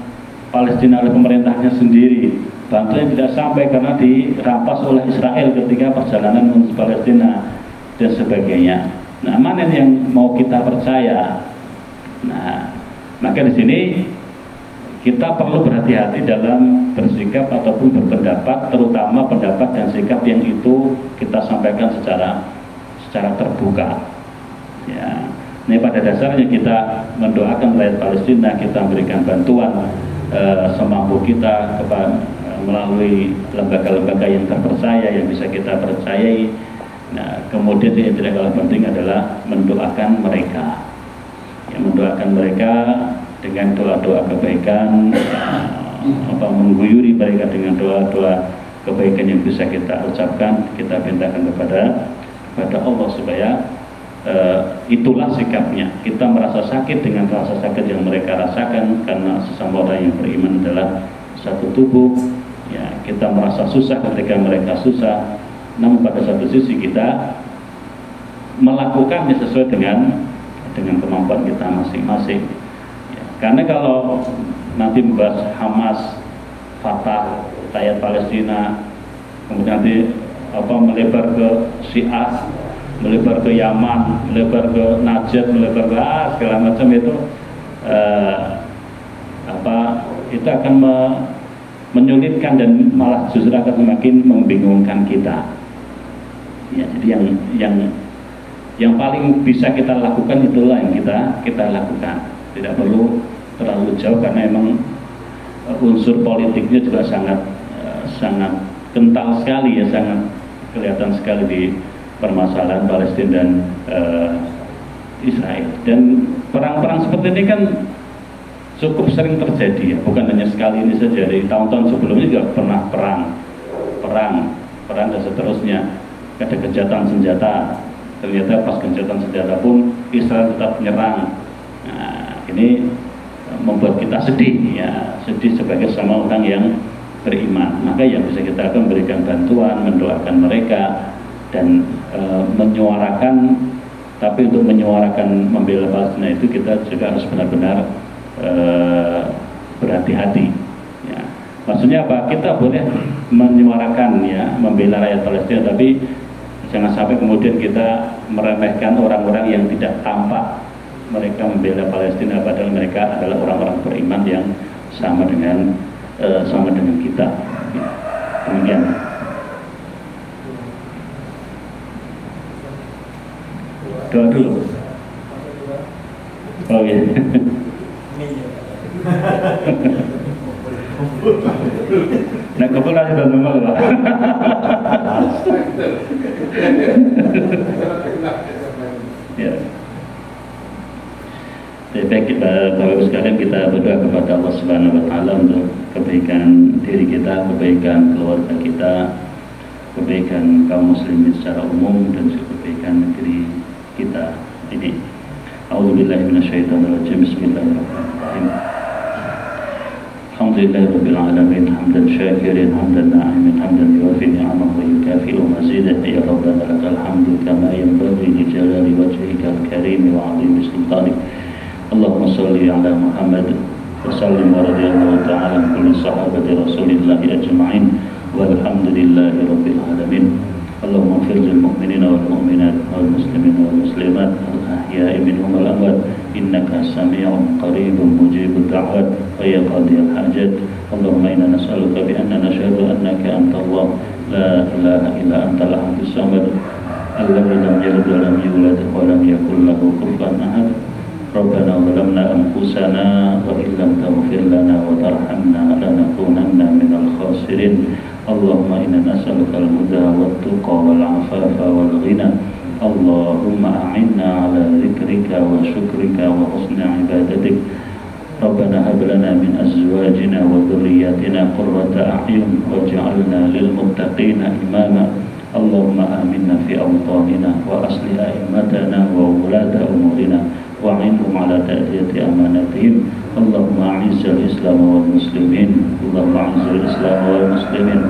Palestina, oleh pemerintahnya sendiri. Bantuan tidak sampai karena dirampas oleh Israel ketika perjalanan menuju Palestina dan sebagainya. Nah, mana yang mau kita percaya? Nah, maka di sini kita perlu berhati-hati dalam bersikap ataupun berpendapat, terutama pendapat dan sikap yang itu kita sampaikan secara terbuka. Ya, ini pada dasarnya kita mendoakan rakyat Palestina, kita memberikan bantuan semampu kita melalui lembaga-lembaga yang terpercaya, yang bisa kita percayai. Nah, kemudian yang tidak kalah penting adalah mendoakan mereka, mendoakan mereka dengan doa-doa kebaikan, mengguyuri mereka dengan doa-doa kebaikan yang bisa kita ucapkan, kita mintakan kepada Allah supaya itulah sikapnya. Kita merasa sakit dengan rasa sakit yang mereka rasakan, karena sesama orang yang beriman adalah satu tubuh. Ya, kita merasa susah ketika mereka susah, namun pada satu sisi kita melakukannya sesuai dengan kemampuan kita masing-masing. Ya, karena kalau nanti membahas Hamas, Fatah, rakyat Palestina, kemudian nanti melebar ke Syiah, melebar ke Yaman, melebar ke Najd, melebar ke segala macam itu, itu akan menyulitkan dan malah justru akan semakin membingungkan kita. Ya, jadi yang paling bisa kita lakukan itulah yang kita lakukan. Tidak perlu terlalu jauh karena memang unsur politiknya juga sangat kental sekali ya, sangat kelihatan sekali di permasalahan Palestina dan Israel. Dan perang-perang seperti ini kan cukup sering terjadi ya, bukan hanya sekali ini saja. Dari tahun-tahun sebelumnya juga pernah perang dan seterusnya. Ada gencatan senjata, ternyata pas gencatan senjata pun Israel tetap menyerang. Nah, ini membuat kita sedih ya, sedih sebagai sama orang yang beriman. Maka yang bisa kita akan berikan bantuan, mendoakan mereka dan menyuarakan. Tapi untuk menyuarakan membela Palestina itu kita juga harus benar-benar berhati-hati ya. Maksudnya apa? Kita boleh menyuarakan ya, membela rakyat Palestina, tapi jangan sampai kemudian kita meremehkan orang-orang yang tidak tampak mereka membela Palestina, padahal mereka adalah orang-orang beriman yang sama dengan kita ya. Demikian. Doa dulu. Oh iya. Nah, kepala sudah normal, Pak. Ya. Baik, Bapak Ibu sekalian, kita berdoa kepada Allah Subhanahu wa taala untuk kebaikan diri kita, kebaikan keluarga kita, kebaikan kaum muslimin secara umum dan juga kebaikan negeri kita ini. A'udzubillahi minasyaitonirrajim. Bismillahirrahmanirrahim. Alhamdulillahirabbil alamin, hamdan syakirin, hamdan na'imin, hamdan yuwafi ni'amahu wa yukafi'u mazidah. Ya rabbana lakal hamdu kama yanbaghi li jalali wajhikal karim wa 'azimi sultanik. Allahumma shalli ala Muhammad wa sallim wa radhiyallahu ta'ala an kulli sahabati Rasulillah ajma'in walhamdulillahi rabbil alamin. Allahumma ighfir lil mu'minina wal mu'minat wal muslimina wal muslimat al ahya'i minhum wal amwat innaka sami'un qaribun mujibud da'wat wa ya qadiyal hajat. Allahumma inna nas'aluka bi anna nashhadu annaka antallah la ilaha illa antal ahadus samad alladzi lam yalid wa lam yulad wa lam yakul lahu kufuwan ahad. Rabbana zalamna anfusana wa illam taghfir lana wa tarhamna lanakunanna minal khasirin. Allahumma inna nas'aluka al-huda wat-tuqa wal-'afafa wal-ghina. Allahumma a'inna 'ala dzikrika wa syukrika wa husni 'ibadatik. Rabbana hab lana min azwajina wa dhurriyyatina qurrata a'yun waj'alna lil muttaqina imama. Allahumma aminna fi awtanina wa aslih a'immatana wa wulata umurina wa'inhum ala ta'diyati amanatihim. Allahumma a'izzal islam wal muslimin. Allahumma a'izzal islam wal muslimin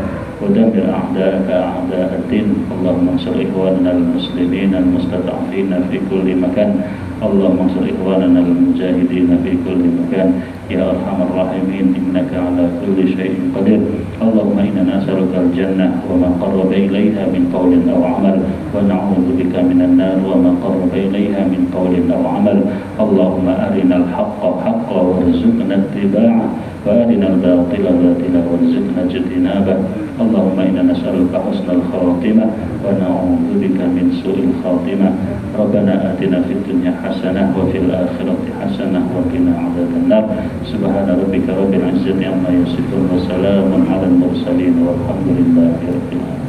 wa dammir a'da'aka a'da'ad-din. Allahumma ansur ikhwanana al-muslimin al-mustad'afina fi kulli makan. Allahumma ansur ikhwanana al-mujahidin fi kulli makan. Ya arhamar rahimin, innaka ala kulli syai'in qadir. Allahumma inna nas'aluka al-jannah wa ma qarraba ilayha min qawlin aw 'amal wa na'udzu bika minan nar wa ma qarraba ilayha min qawlin aw 'amal. Allahumma arinal haqqa haqqan warzuqna ittiba'ah wa arinal batila batila warzuqna ijtinabah. Allahumma inna nas'aluka husnal khatimah wa na'udzu bika min su'il khatimah. Rabbana atina fid dunya hasanah wa fil akhirati hasanah wa qina 'adzaban nar. Subhana rabbika rabbil izzati amma yasifun wa salamun 'alal mursalin walhamdulillahi rabbil alamin.